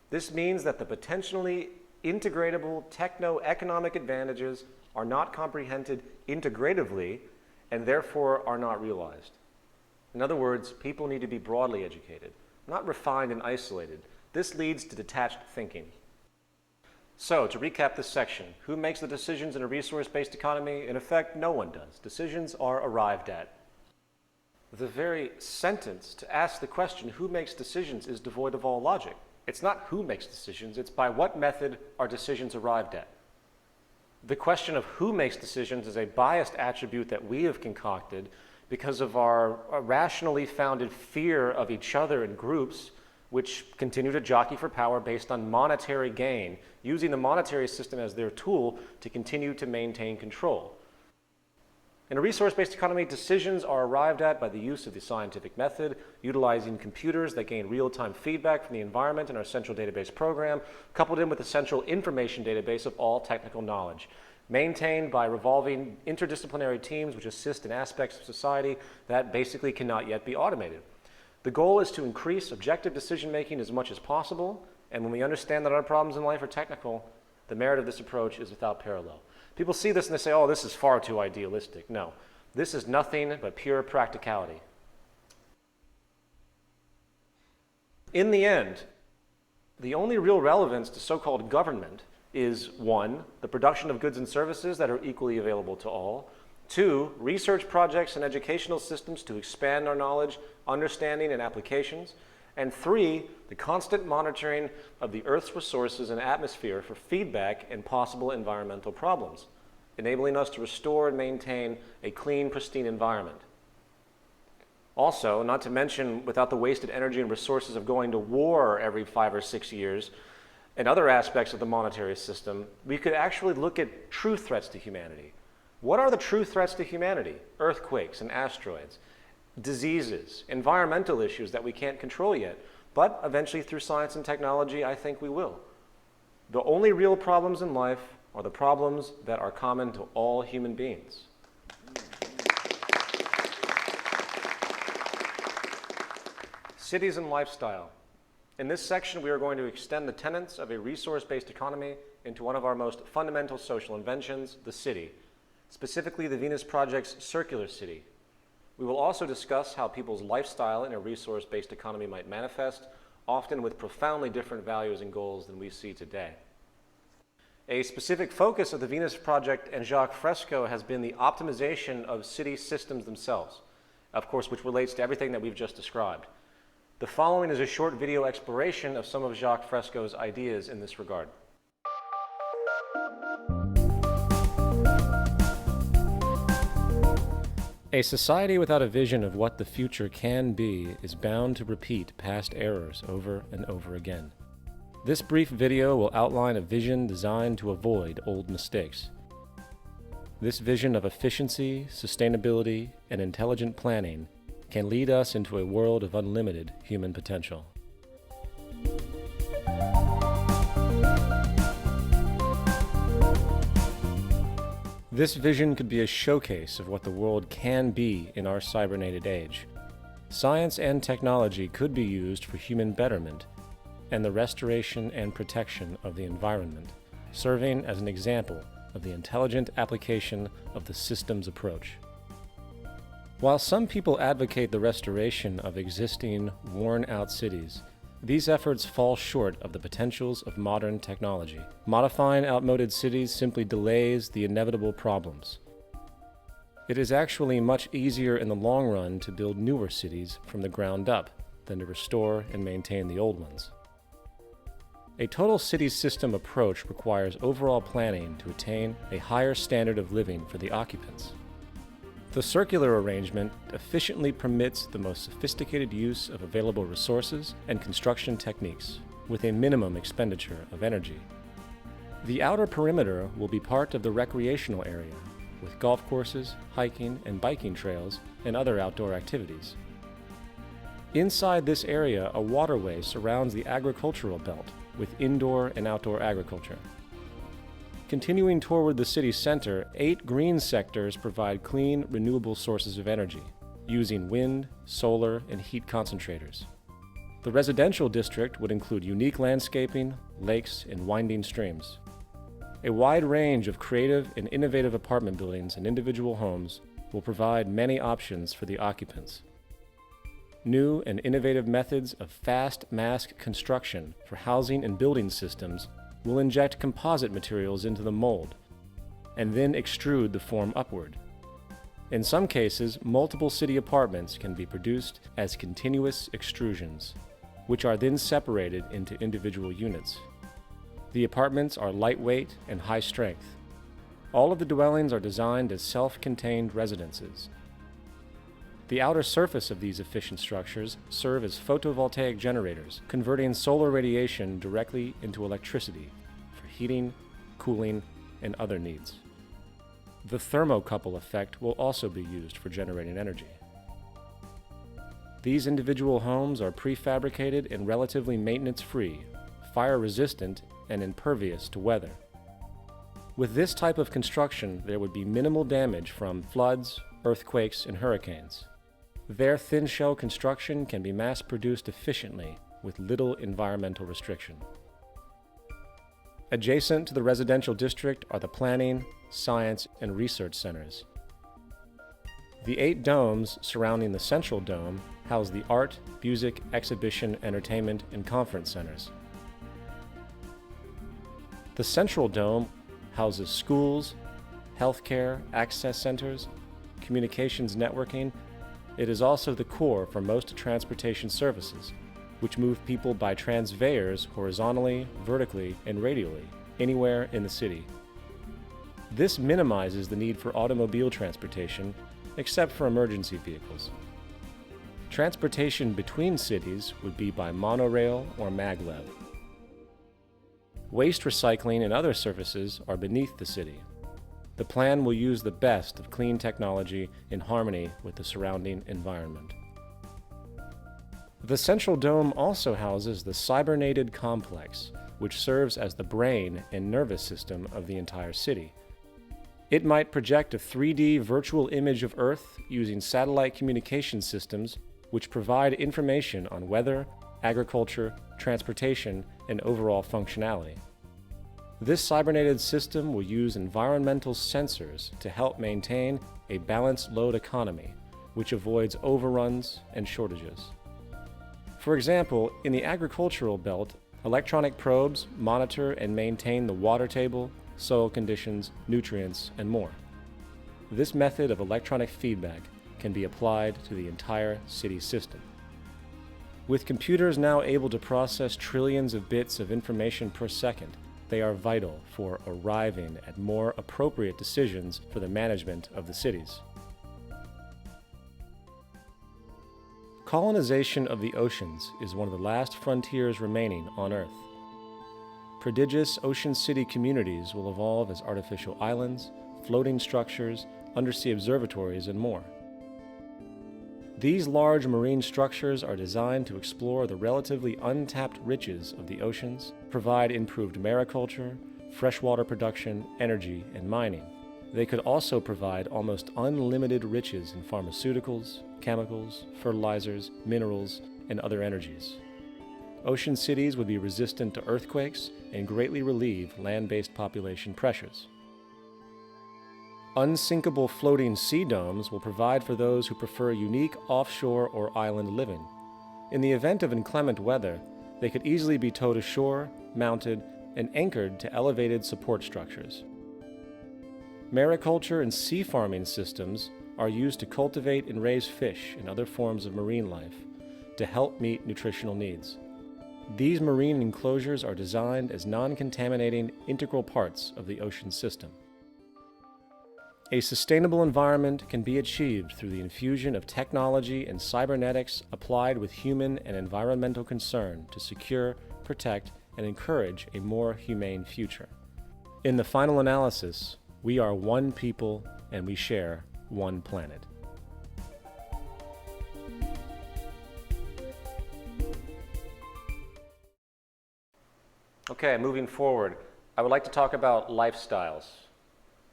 This means that the potentially integratable techno-economic advantages are not comprehended integratively and therefore are not realized. In other words, people need to be broadly educated, not refined and isolated. This leads to detached thinking. So, to recap this section, who makes the decisions in a resource-based economy? In effect, no one does. Decisions are arrived at. The very sentence to ask the question, who makes decisions, is devoid of all logic. It's not who makes decisions, it's by what method are decisions arrived at. The question of who makes decisions is a biased attribute that we have concocted because of our rationally founded fear of each other in groups which continue to jockey for power based on monetary gain, using the monetary system as their tool to continue to maintain control. In a resource-based economy, decisions are arrived at by the use of the scientific method, utilizing computers that gain real-time feedback from the environment in our central database program, coupled in with a central information database of all technical knowledge, maintained by revolving interdisciplinary teams which assist in aspects of society that basically cannot yet be automated. The goal is to increase objective decision-making as much as possible, and when we understand that our problems in life are technical, the merit of this approach is without parallel. People see this and they say, oh, this is far too idealistic. No, this is nothing but pure practicality. In the end, the only real relevance to so-called government is 1, the production of goods and services that are equally available to all, 2, research projects and educational systems to expand our knowledge, understanding, and applications, and 3, the constant monitoring of the Earth's resources and atmosphere for feedback and possible environmental problems, enabling us to restore and maintain a clean, pristine environment. Also, not to mention, without the wasted energy and resources of going to war every 5 or 6 years, and other aspects of the monetary system, we could actually look at true threats to humanity. What are the true threats to humanity? Earthquakes and asteroids, diseases, environmental issues that we can't control yet, but eventually through science and technology, I think we will. The only real problems in life are the problems that are common to all human beings. Cities and lifestyle. In this section, we are going to extend the tenets of a resource-based economy into one of our most fundamental social inventions, the city, specifically the Venus Project's circular city. We will also discuss how people's lifestyle in a resource-based economy might manifest, often with profoundly different values and goals than we see today. A specific focus of the Venus Project and Jacques Fresco has been the optimization of city systems themselves, of course, which relates to everything that we've just described. The following is a short video exploration of some of Jacques Fresco's ideas in this regard. A society without a vision of what the future can be is bound to repeat past errors over and over again. This brief video will outline a vision designed to avoid old mistakes. This vision of efficiency, sustainability, and intelligent planning can lead us into a world of unlimited human potential. This vision could be a showcase of what the world can be in our cybernated age. Science and technology could be used for human betterment and the restoration and protection of the environment, serving as an example of the intelligent application of the systems approach. While some people advocate the restoration of existing, worn-out cities, these efforts fall short of the potentials of modern technology. Modifying outmoded cities simply delays the inevitable problems. It is actually much easier in the long run to build newer cities from the ground up than to restore and maintain the old ones. A total city system approach requires overall planning to attain a higher standard of living for the occupants. The circular arrangement efficiently permits the most sophisticated use of available resources and construction techniques, with a minimum expenditure of energy. The outer perimeter will be part of the recreational area, with golf courses, hiking and biking trails, and other outdoor activities. Inside this area, a waterway surrounds the agricultural belt, with indoor and outdoor agriculture. Continuing toward the city center, 8 green sectors provide clean, renewable sources of energy, using wind, solar, and heat concentrators. The residential district would include unique landscaping, lakes, and winding streams. A wide range of creative and innovative apartment buildings and individual homes will provide many options for the occupants. New and innovative methods of fast mass construction for housing and building systems will inject composite materials into the mold and then extrude the form upward. In some cases, multiple city apartments can be produced as continuous extrusions, which are then separated into individual units. The apartments are lightweight and high strength. All of the dwellings are designed as self-contained residences. The outer surface of these efficient structures serve as photovoltaic generators, converting solar radiation directly into electricity for heating, cooling, and other needs. The thermocouple effect will also be used for generating energy. These individual homes are prefabricated and relatively maintenance-free, fire-resistant, and impervious to weather. With this type of construction, there would be minimal damage from floods, earthquakes, and hurricanes. Their thin shell construction can be mass-produced efficiently with little environmental restriction. Adjacent to the residential district are the planning, science, and research centers. The 8 domes surrounding the central dome house the art, music, exhibition, entertainment, and conference centers. The central dome houses schools, healthcare, access centers, communications networking. It is also the core for most transportation services, which move people by transveyors horizontally, vertically, and radially, anywhere in the city. This minimizes the need for automobile transportation, except for emergency vehicles. Transportation between cities would be by monorail or maglev. Waste recycling and other services are beneath the city. The plan will use the best of clean technology in harmony with the surrounding environment. The Central Dome also houses the cybernated complex, which serves as the brain and nervous system of the entire city. It might project a 3D virtual image of Earth using satellite communication systems which provide information on weather, agriculture, transportation, and overall functionality. This cybernated system will use environmental sensors to help maintain a balanced load economy, which avoids overruns and shortages. For example, in the agricultural belt, electronic probes monitor and maintain the water table, soil conditions, nutrients, and more. This method of electronic feedback can be applied to the entire city system. With computers now able to process trillions of bits of information per second, they are vital for arriving at more appropriate decisions for the management of the cities. Colonization of the oceans is one of the last frontiers remaining on Earth. Prodigious ocean city communities will evolve as artificial islands, floating structures, undersea observatories, and more. These large marine structures are designed to explore the relatively untapped riches of the oceans, provide improved mariculture, freshwater production, energy, and mining. They could also provide almost unlimited riches in pharmaceuticals, chemicals, fertilizers, minerals, and other energies. Ocean cities would be resistant to earthquakes and greatly relieve land-based population pressures. Unsinkable floating sea domes will provide for those who prefer unique offshore or island living. In the event of inclement weather, they could easily be towed ashore, mounted, and anchored to elevated support structures. Mariculture and sea farming systems are used to cultivate and raise fish and other forms of marine life to help meet nutritional needs. These marine enclosures are designed as non-contaminating integral parts of the ocean system. A sustainable environment can be achieved through the infusion of technology and cybernetics applied with human and environmental concern to secure, protect, and encourage a more humane future. In the final analysis, we are one people and we share one planet. Okay, moving forward, I would like to talk about lifestyles.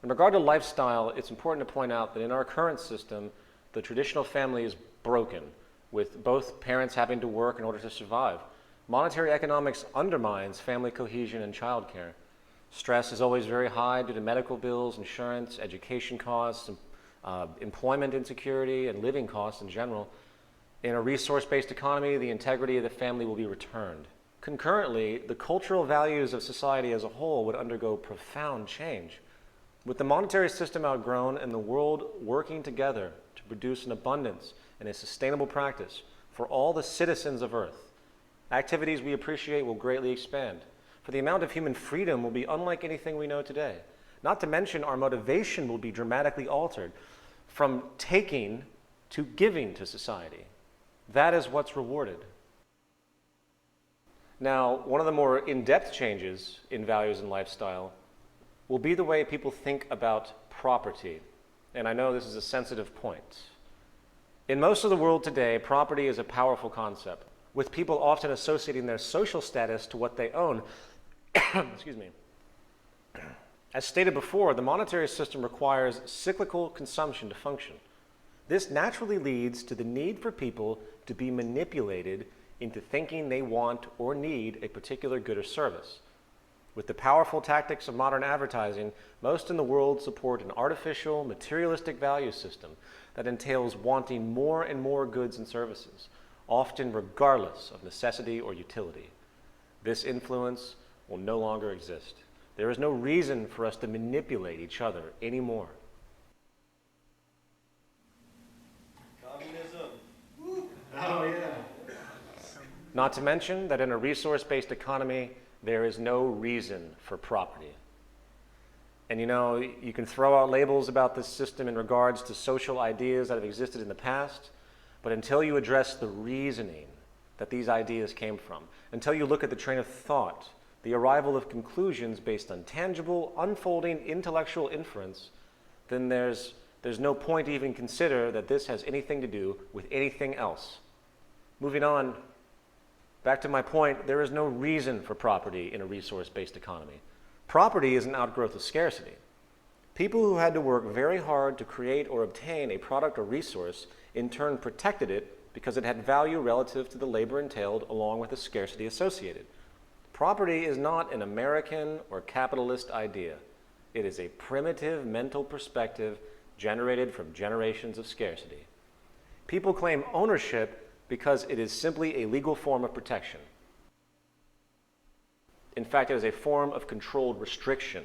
In regard to lifestyle, it's important to point out that in our current system, the traditional family is broken, with both parents having to work in order to survive. Monetary economics undermines family cohesion and childcare. Stress is always very high due to medical bills, insurance, education costs, employment insecurity, and living costs in general. In a resource-based economy, the integrity of the family will be returned. Concurrently, the cultural values of society as a whole would undergo profound change. With the monetary system outgrown and the world working together to produce an abundance and a sustainable practice for all the citizens of Earth, activities we appreciate will greatly expand. For the amount of human freedom will be unlike anything we know today. Not to mention our motivation will be dramatically altered from taking to giving to society. That is what's rewarded. Now, one of the more in-depth changes in values and lifestyle will be the way people think about property. And I know this is a sensitive point. In most of the world today, property is a powerful concept, with people often associating their social status to what they own. Excuse me. As stated before, the monetary system requires cyclical consumption to function. This naturally leads to the need for people to be manipulated into thinking they want or need a particular good or service. With the powerful tactics of modern advertising, most in the world support an artificial, materialistic value system that entails wanting more and more goods and services, often regardless of necessity or utility. This influence will no longer exist. There is no reason for us to manipulate each other anymore. Communism. Oh, yeah. Not to mention that in a resource-based economy, there is no reason for property. And you know, you can throw out labels about this system in regards to social ideas that have existed in the past, but until you address the reasoning that these ideas came from, until you look at the train of thought, the arrival of conclusions based on tangible, unfolding intellectual inference, then there's no point to even consider that this has anything to do with anything else. Moving on, back to my point, there is no reason for property in a resource-based economy. Property is an outgrowth of scarcity. People who had to work very hard to create or obtain a product or resource in turn protected it because it had value relative to the labor entailed along with the scarcity associated. Property is not an American or capitalist idea. It is a primitive mental perspective generated from generations of scarcity. People claim ownership because it is simply a legal form of protection. In fact, it is a form of controlled restriction.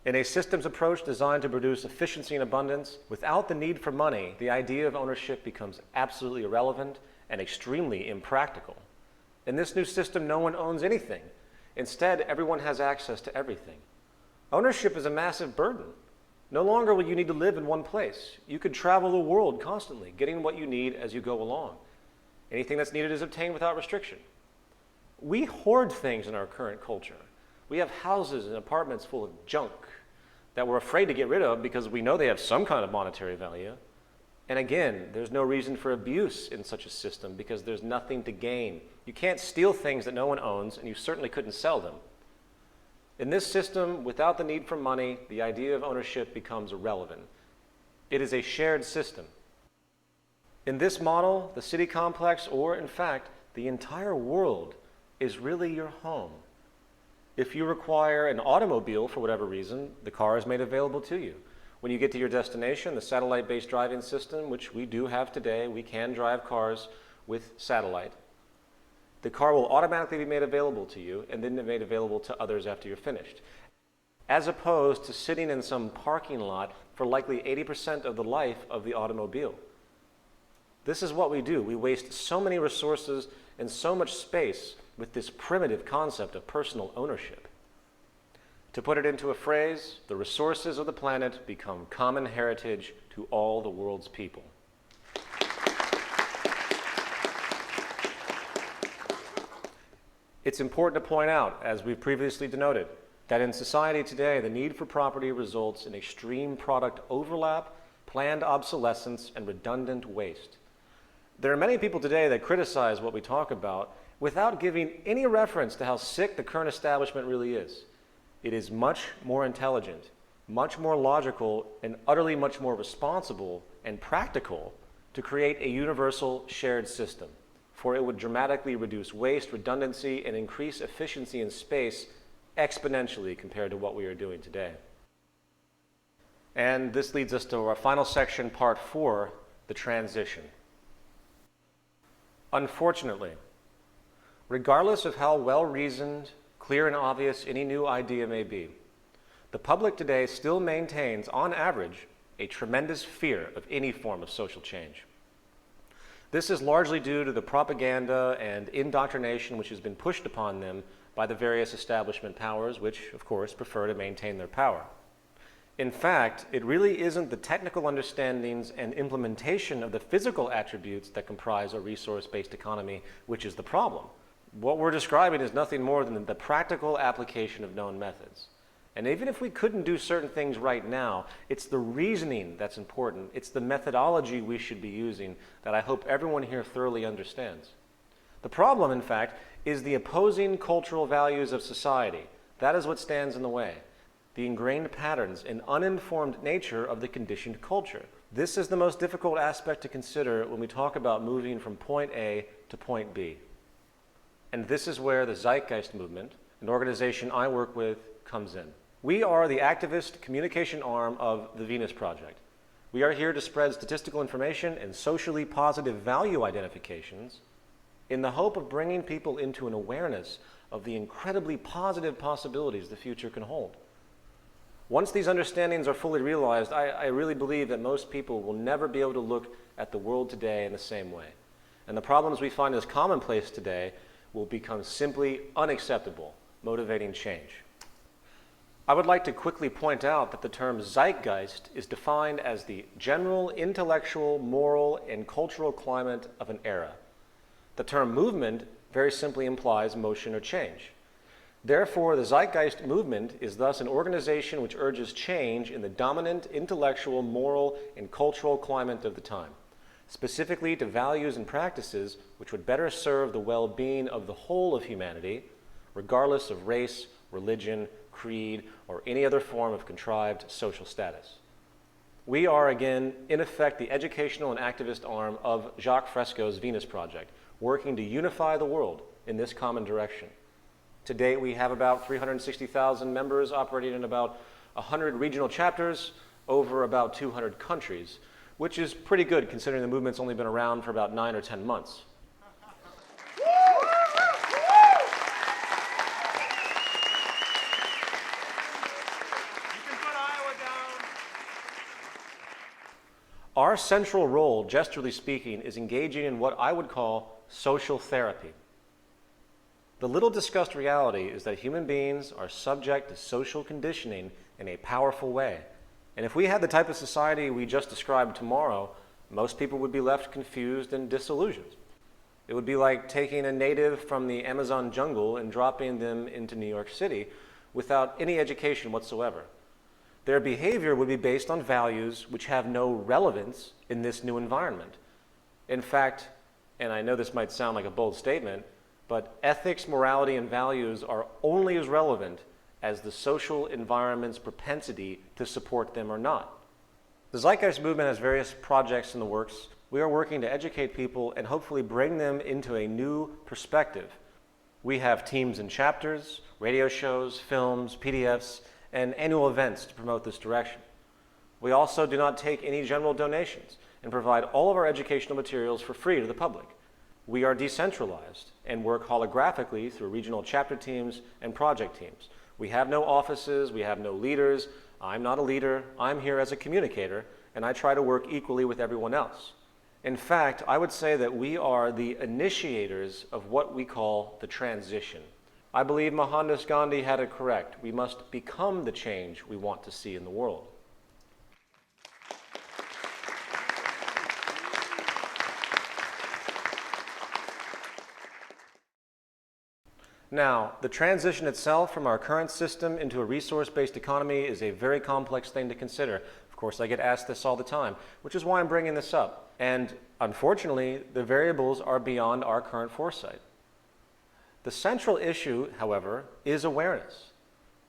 In a systems approach designed to produce efficiency and abundance, without the need for money, the idea of ownership becomes absolutely irrelevant and extremely impractical. In this new system, no one owns anything. Instead, everyone has access to everything. Ownership is a massive burden. No longer will you need to live in one place. You could travel the world constantly, getting what you need as you go along. Anything that's needed is obtained without restriction. We hoard things in our current culture. We have houses and apartments full of junk that we're afraid to get rid of because we know they have some kind of monetary value. And again, there's no reason for abuse in such a system because there's nothing to gain. You can't steal things that no one owns, and you certainly couldn't sell them. In this system, without the need for money, the idea of ownership becomes irrelevant. It is a shared system. In this model, the city complex, or in fact, the entire world, is really your home. If you require an automobile for whatever reason, the car is made available to you. When you get to your destination, the satellite-based driving system, which we do have today, we can drive cars with satellite. The car will automatically be made available to you and then made available to others after you're finished, as opposed to sitting in some parking lot for likely 80% of the life of the automobile. This is what we do. We waste so many resources and so much space with this primitive concept of personal ownership. To put it into a phrase, the resources of the planet become common heritage to all the world's people. It's important to point out, as we've previously denoted, that in society today, the need for property results in extreme product overlap, planned obsolescence, and redundant waste. There are many people today that criticize what we talk about without giving any reference to how sick the current establishment really is. It is much more intelligent, much more logical, and utterly much more responsible and practical to create a universal shared system, for it would dramatically reduce waste, redundancy, and increase efficiency in space exponentially compared to what we are doing today. And this leads us to our final section, part 4, the transition. Unfortunately, regardless of how well-reasoned, clear and obvious any new idea may be, the public today still maintains, on average, a tremendous fear of any form of social change. This is largely due to the propaganda and indoctrination which has been pushed upon them by the various establishment powers, which, of course, prefer to maintain their power. In fact, it really isn't the technical understandings and implementation of the physical attributes that comprise a resource-based economy which is the problem. What we're describing is nothing more than the practical application of known methods. And even if we couldn't do certain things right now, it's the reasoning that's important. It's the methodology we should be using that I hope everyone here thoroughly understands. The problem, in fact, is the opposing cultural values of society. That is what stands in the way. The ingrained patterns and uninformed nature of the conditioned culture. This is the most difficult aspect to consider when we talk about moving from point A to point B. And this is where the Zeitgeist movement, an organization I work with, comes in. We are the activist communication arm of the Venus Project. We are here to spread statistical information and socially positive value identifications in the hope of bringing people into an awareness of the incredibly positive possibilities the future can hold. Once these understandings are fully realized, I really believe that most people will never be able to look at the world today in the same way. And the problems we find as commonplace today will become simply unacceptable, motivating change. I would like to quickly point out that the term zeitgeist is defined as the general intellectual, moral, and cultural climate of an era. The term movement very simply implies motion or change. Therefore, the Zeitgeist movement is thus an organization which urges change in the dominant intellectual, moral, and cultural climate of the time, specifically to values and practices which would better serve the well-being of the whole of humanity, regardless of race, religion, creed, or any other form of contrived social status. We are, again, in effect, the educational and activist arm of Jacques Fresco's Venus Project, working to unify the world in this common direction. To date, we have about 360,000 members operating in about 100 regional chapters over about 200 countries, which is pretty good considering the movement's only been around for about 9 or 10 months. Our central role, gesturally speaking, is engaging in what I would call social therapy. The little discussed reality is that human beings are subject to social conditioning in a powerful way. And if we had the type of society we just described tomorrow, most people would be left confused and disillusioned. It would be like taking a native from the Amazon jungle and dropping them into New York City without any education whatsoever. Their behavior would be based on values which have no relevance in this new environment. In fact, and I know this might sound like a bold statement, but ethics, morality, and values are only as relevant as the social environment's propensity to support them or not. The Zeitgeist movement has various projects in the works. We are working to educate people and hopefully bring them into a new perspective. We have teams and chapters, radio shows, films, PDFs, and annual events to promote this direction. We also do not take any general donations and provide all of our educational materials for free to the public. We are decentralized and work holographically through regional chapter teams and project teams. We have no offices, we have no leaders. I'm not a leader, I'm here as a communicator, and I try to work equally with everyone else. In fact, I would say that we are the initiators of what we call the transition. I believe Mohandas Gandhi had it correct. We must become the change we want to see in the world. Now, the transition itself from our current system into a resource-based economy is a very complex thing to consider. Of course, I get asked this all the time, which is why I'm bringing this up. And unfortunately, the variables are beyond our current foresight. The central issue, however, is awareness.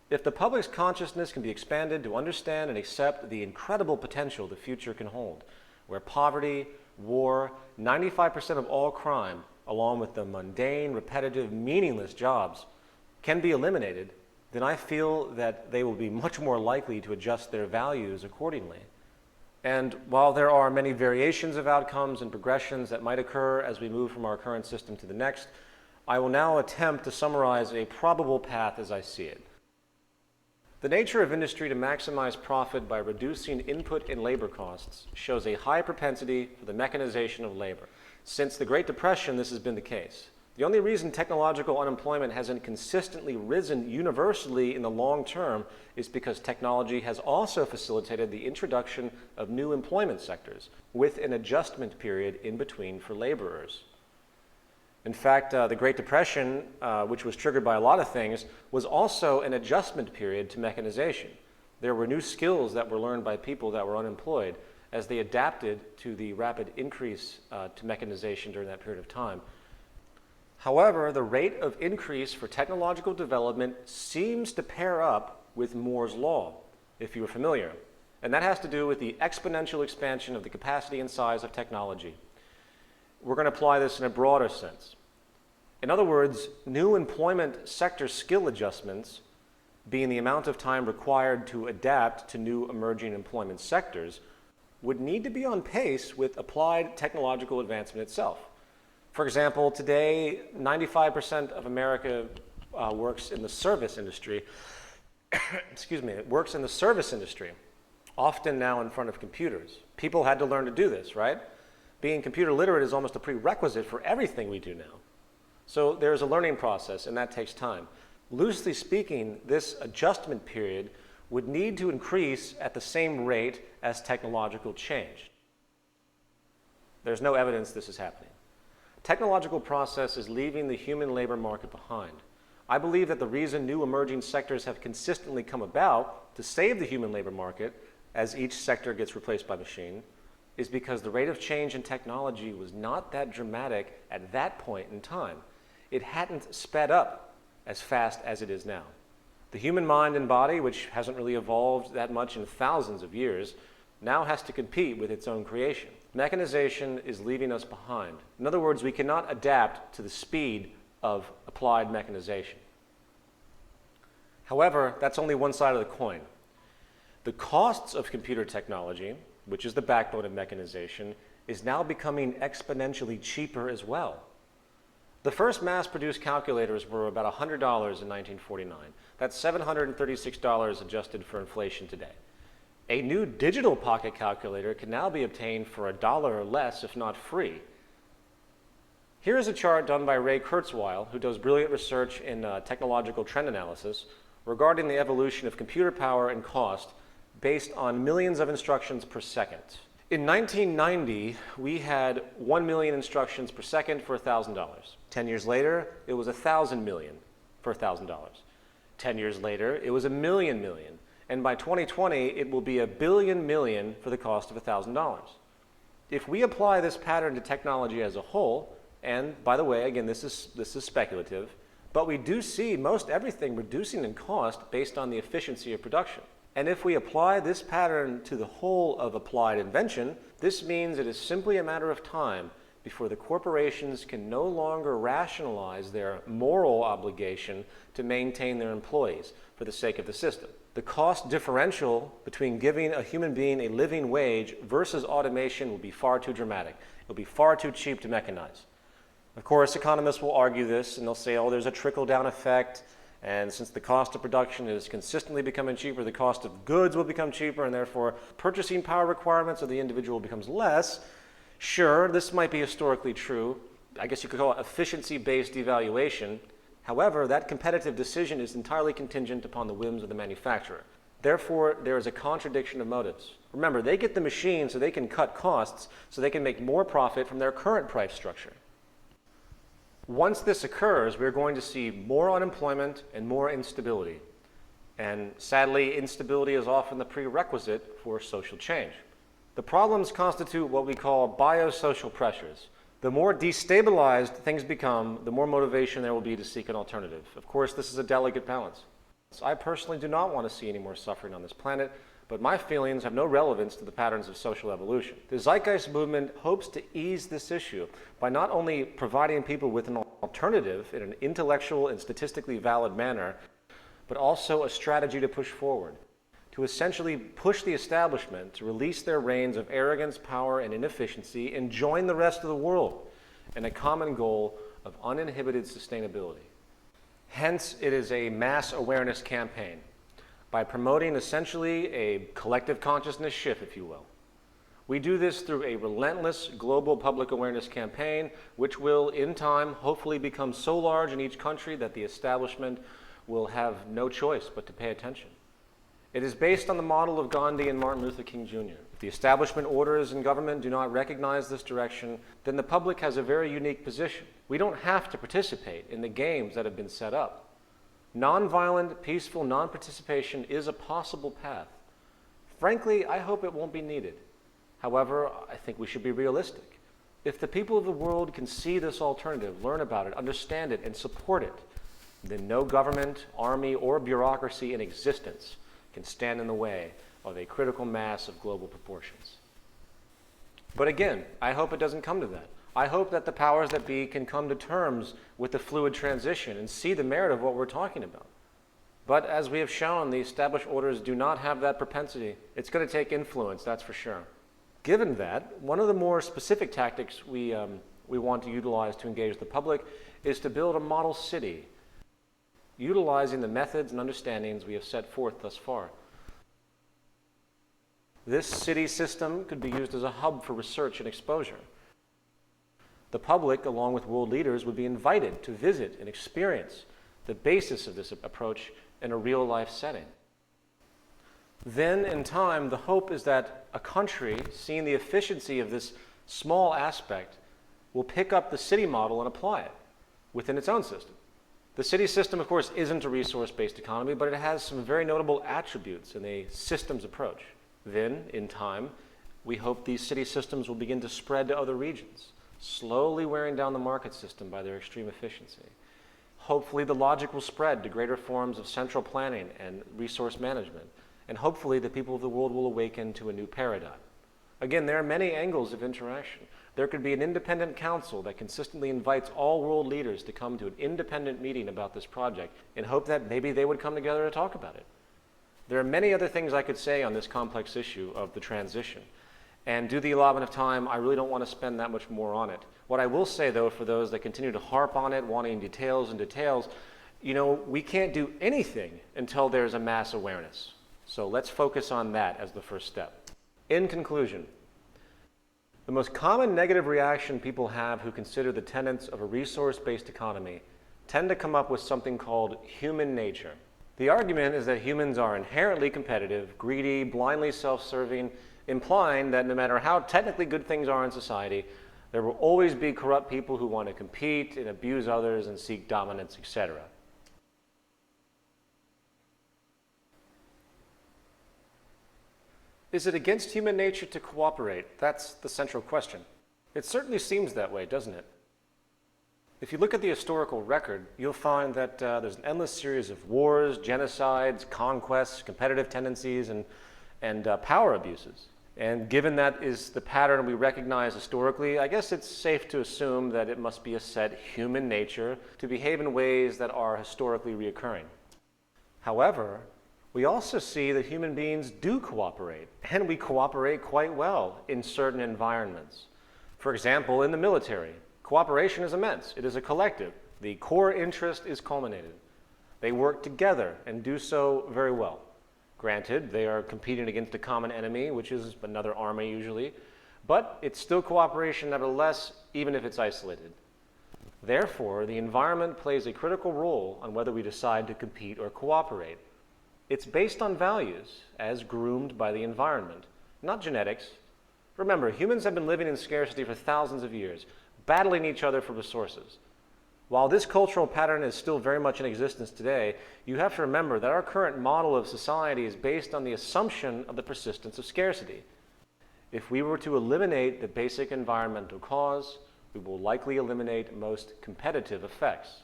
If the public's consciousness can be expanded to understand and accept the incredible potential the future can hold, where poverty, war, 95% of all crime, along with the mundane, repetitive, meaningless jobs, can be eliminated, then I feel that they will be much more likely to adjust their values accordingly. And while there are many variations of outcomes and progressions that might occur as we move from our current system to the next, I will now attempt to summarize a probable path as I see it. The nature of industry to maximize profit by reducing input and labor costs shows a high propensity for the mechanization of labor. Since the Great Depression, this has been the case. The only reason technological unemployment hasn't consistently risen universally in the long term is because technology has also facilitated the introduction of new employment sectors with an adjustment period in between for laborers. In fact, the Great Depression, which was triggered by a lot of things, was also an adjustment period to mechanization. There were new skills that were learned by people that were unemployed as they adapted to the rapid increase to mechanization during that period of time. However, the rate of increase for technological development seems to pair up with Moore's law, if you are familiar. And that has to do with the exponential expansion of the capacity and size of technology. We're going to apply this in a broader sense. In other words, new employment sector skill adjustments, being the amount of time required to adapt to new emerging employment sectors, would need to be on pace with applied technological advancement itself. For example, today, 95% of America works in the service industry. Excuse me, it works in the service industry, often now in front of computers. People had to learn to do this, right? Being computer literate is almost a prerequisite for everything we do now. So there's a learning process, and that takes time. Loosely speaking, this adjustment period would need to increase at the same rate as technological change. There's no evidence this is happening. Technological process is leaving the human labor market behind. I believe that the reason new emerging sectors have consistently come about to save the human labor market as each sector gets replaced by machine is because the rate of change in technology was not that dramatic at that point in time. It hadn't sped up as fast as it is now. The human mind and body, which hasn't really evolved that much in thousands of years, now has to compete with its own creation. Mechanization is leaving us behind. In other words, we cannot adapt to the speed of applied mechanization. However, that's only one side of the coin. The costs of computer technology, which is the backbone of mechanization, is now becoming exponentially cheaper as well. The first mass-produced calculators were about $100 in 1949. That's $736 adjusted for inflation today. A new digital pocket calculator can now be obtained for $1 or less, if not free. Here is a chart done by Ray Kurzweil, who does brilliant research in technological trend analysis regarding the evolution of computer power and cost based on millions of instructions per second. In 1990, we had 1 million instructions per second for $1,000. 10 years later, it was 1,000 million for $1,000. 10 years later, it was 1 million million. And by 2020, it will be 1 billion million for the cost of $1,000. If we apply this pattern to technology as a whole, and by the way, again, this is speculative, but we do see most everything reducing in cost based on the efficiency of production. And if we apply this pattern to the whole of applied invention, this means it is simply a matter of time before the corporations can no longer rationalize their moral obligation to maintain their employees for the sake of the system. The cost differential between giving a human being a living wage versus automation will be far too dramatic. It will be far too cheap to mechanize. Of course, economists will argue this, and they'll say, oh, there's a trickle-down effect, and since the cost of production is consistently becoming cheaper, the cost of goods will become cheaper, and therefore purchasing power requirements of the individual becomes less. Sure, this might be historically true. I guess you could call it efficiency-based devaluation. However, that competitive decision is entirely contingent upon the whims of the manufacturer. Therefore, there is a contradiction of motives. Remember, they get the machine so they can cut costs, so they can make more profit from their current price structure. Once this occurs, we're going to see more unemployment and more instability. And sadly, instability is often the prerequisite for social change. The problems constitute what we call biosocial pressures. The more destabilized things become, the more motivation there will be to seek an alternative. Of course, this is a delicate balance. I personally do not want to see any more suffering on this planet, but my feelings have no relevance to the patterns of social evolution. The Zeitgeist movement hopes to ease this issue by not only providing people with an alternative in an intellectual and statistically valid manner, but also a strategy to push forward, to essentially push the establishment to release their reins of arrogance, power, and inefficiency and join the rest of the world in a common goal of uninhibited sustainability. Hence, it is a mass awareness campaign by promoting essentially a collective consciousness shift, if you will. We do this through a relentless global public awareness campaign, which will, in time, hopefully become so large in each country that the establishment will have no choice but to pay attention. It is based on the model of Gandhi and Martin Luther King Jr. If the establishment orders and government do not recognize this direction, then the public has a very unique position. We don't have to participate in the games that have been set up. Nonviolent, peaceful non-participation is a possible path. Frankly, I hope it won't be needed. However, I think we should be realistic. If the people of the world can see this alternative, learn about it, understand it, and support it, then no government, army, or bureaucracy in existence can stand in the way of a critical mass of global proportions. But again, I hope it doesn't come to that. I hope that the powers that be can come to terms with the fluid transition and see the merit of what we're talking about. But as we have shown, the established orders do not have that propensity. It's going to take influence, that's for sure. Given that, one of the more specific tactics we want to utilize to engage the public is to build a model city, utilizing the methods and understandings we have set forth thus far. This city system could be used as a hub for research and exposure. The public, along with world leaders, would be invited to visit and experience the basis of this approach in a real-life setting. Then, in time, the hope is that a country, seeing the efficiency of this small aspect, will pick up the city model and apply it within its own system. The city system, of course, isn't a resource-based economy, but it has some very notable attributes in a systems approach. Then, in time, we hope these city systems will begin to spread to other regions, slowly wearing down the market system by their extreme efficiency. Hopefully, the logic will spread to greater forms of central planning and resource management, and hopefully the people of the world will awaken to a new paradigm. Again, there are many angles of interaction. There could be an independent council that consistently invites all world leaders to come to an independent meeting about this project in hope that maybe they would come together to talk about it. There are many other things I could say on this complex issue of the transition. And due to the allotment of time, I really don't want to spend that much more on it. What I will say, though, for those that continue to harp on it, wanting details, we can't do anything until there's a mass awareness. So let's focus on that as the first step. In conclusion, the most common negative reaction people have who consider the tenets of a resource-based economy tend to come up with something called human nature. The argument is that humans are inherently competitive, greedy, blindly self-serving, implying that no matter how technically good things are in society, there will always be corrupt people who want to compete and abuse others and seek dominance, etc. Is it against human nature to cooperate? That's the central question. It certainly seems that way, doesn't it? If you look at the historical record, you'll find that there's an endless series of wars, genocides, conquests, competitive tendencies, and power abuses. And given that is the pattern we recognize historically, I guess it's safe to assume that it must be a set human nature to behave in ways that are historically reoccurring. However, we also see that human beings do cooperate, and we cooperate quite well in certain environments. For example, in the military, cooperation is immense. It is a collective. The core interest is culminated. They work together and do so very well. Granted, they are competing against a common enemy, which is another army usually, but it's still cooperation nevertheless, even if it's isolated. Therefore, the environment plays a critical role on whether we decide to compete or cooperate. It's based on values, as groomed by the environment, not genetics. Remember, humans have been living in scarcity for thousands of years, battling each other for resources. While this cultural pattern is still very much in existence today, you have to remember that our current model of society is based on the assumption of the persistence of scarcity. If we were to eliminate the basic environmental cause, we will likely eliminate most competitive effects.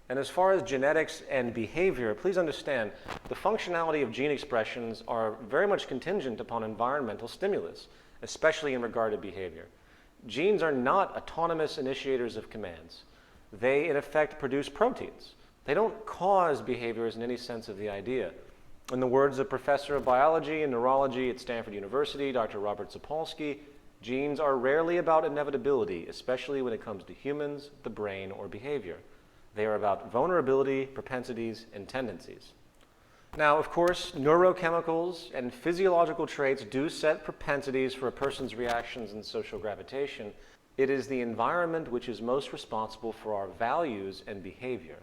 And as far as genetics and behavior, please understand the functionality of gene expressions are very much contingent upon environmental stimulus, especially in regard to behavior. Genes are not autonomous initiators of commands. They, in effect, produce proteins. They don't cause behaviors in any sense of the idea. In the words of Professor of Biology and Neurology at Stanford University, Dr. Robert Sapolsky, genes are rarely about inevitability, especially when it comes to humans, the brain, or behavior. They are about vulnerability, propensities, and tendencies. Now, of course, neurochemicals and physiological traits do set propensities for a person's reactions and social gravitation. It is the environment which is most responsible for our values and behavior.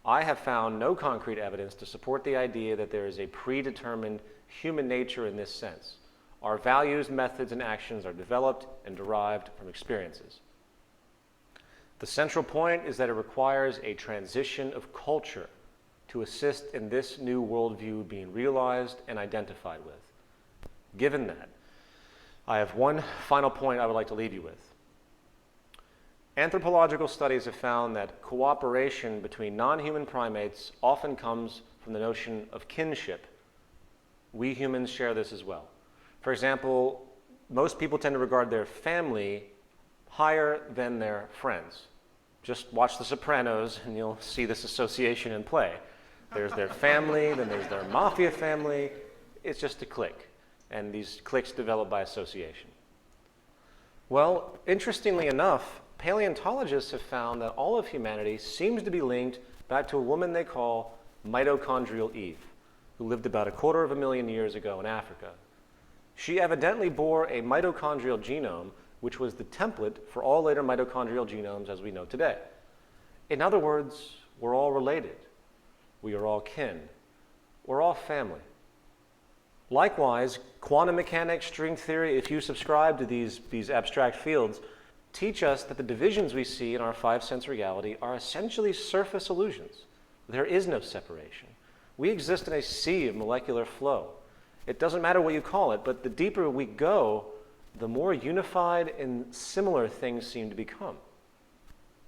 I have found no concrete evidence to support the idea that there is a predetermined human nature in this sense. Our values, methods, and actions are developed and derived from experiences. The central point is that it requires a transition of culture to assist in this new worldview being realized and identified with. Given that, I have one final point I would like to leave you with. Anthropological studies have found that cooperation between non-human primates often comes from the notion of kinship. We humans share this as well. For example, most people tend to regard their family higher than their friends. Just watch The Sopranos and you'll see this association in play. There's their family, then there's their mafia family. It's just a clique. And these cliques develop by association. Well, interestingly enough, paleontologists have found that all of humanity seems to be linked back to a woman they call mitochondrial Eve, who lived about 250,000 years ago in Africa. She evidently bore a mitochondrial genome, which was the template for all later mitochondrial genomes as we know today. In other words, we're all related. We are all kin. We're all family. Likewise, quantum mechanics, string theory, if you subscribe to these abstract fields, teach us that the divisions we see in our five-sense reality are essentially surface illusions. There is no separation. We exist in a sea of molecular flow. It doesn't matter what you call it, but the deeper we go, the more unified and similar things seem to become.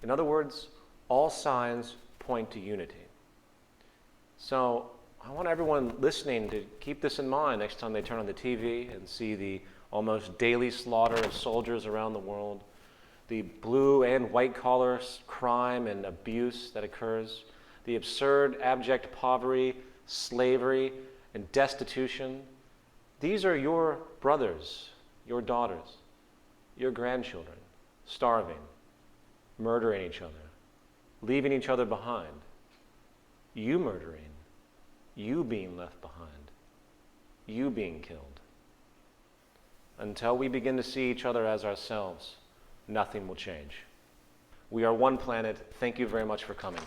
In other words, all signs point to unity. So I want everyone listening to keep this in mind next time they turn on the TV and see the almost daily slaughter of soldiers around the world, the blue and white collar crime and abuse that occurs, the absurd, abject poverty, slavery, and destitution. These are your brothers, your daughters, your grandchildren, starving, murdering each other, leaving each other behind, you murdering, you being left behind, you being killed. Until we begin to see each other as ourselves, nothing will change. We are one planet. Thank you very much for coming.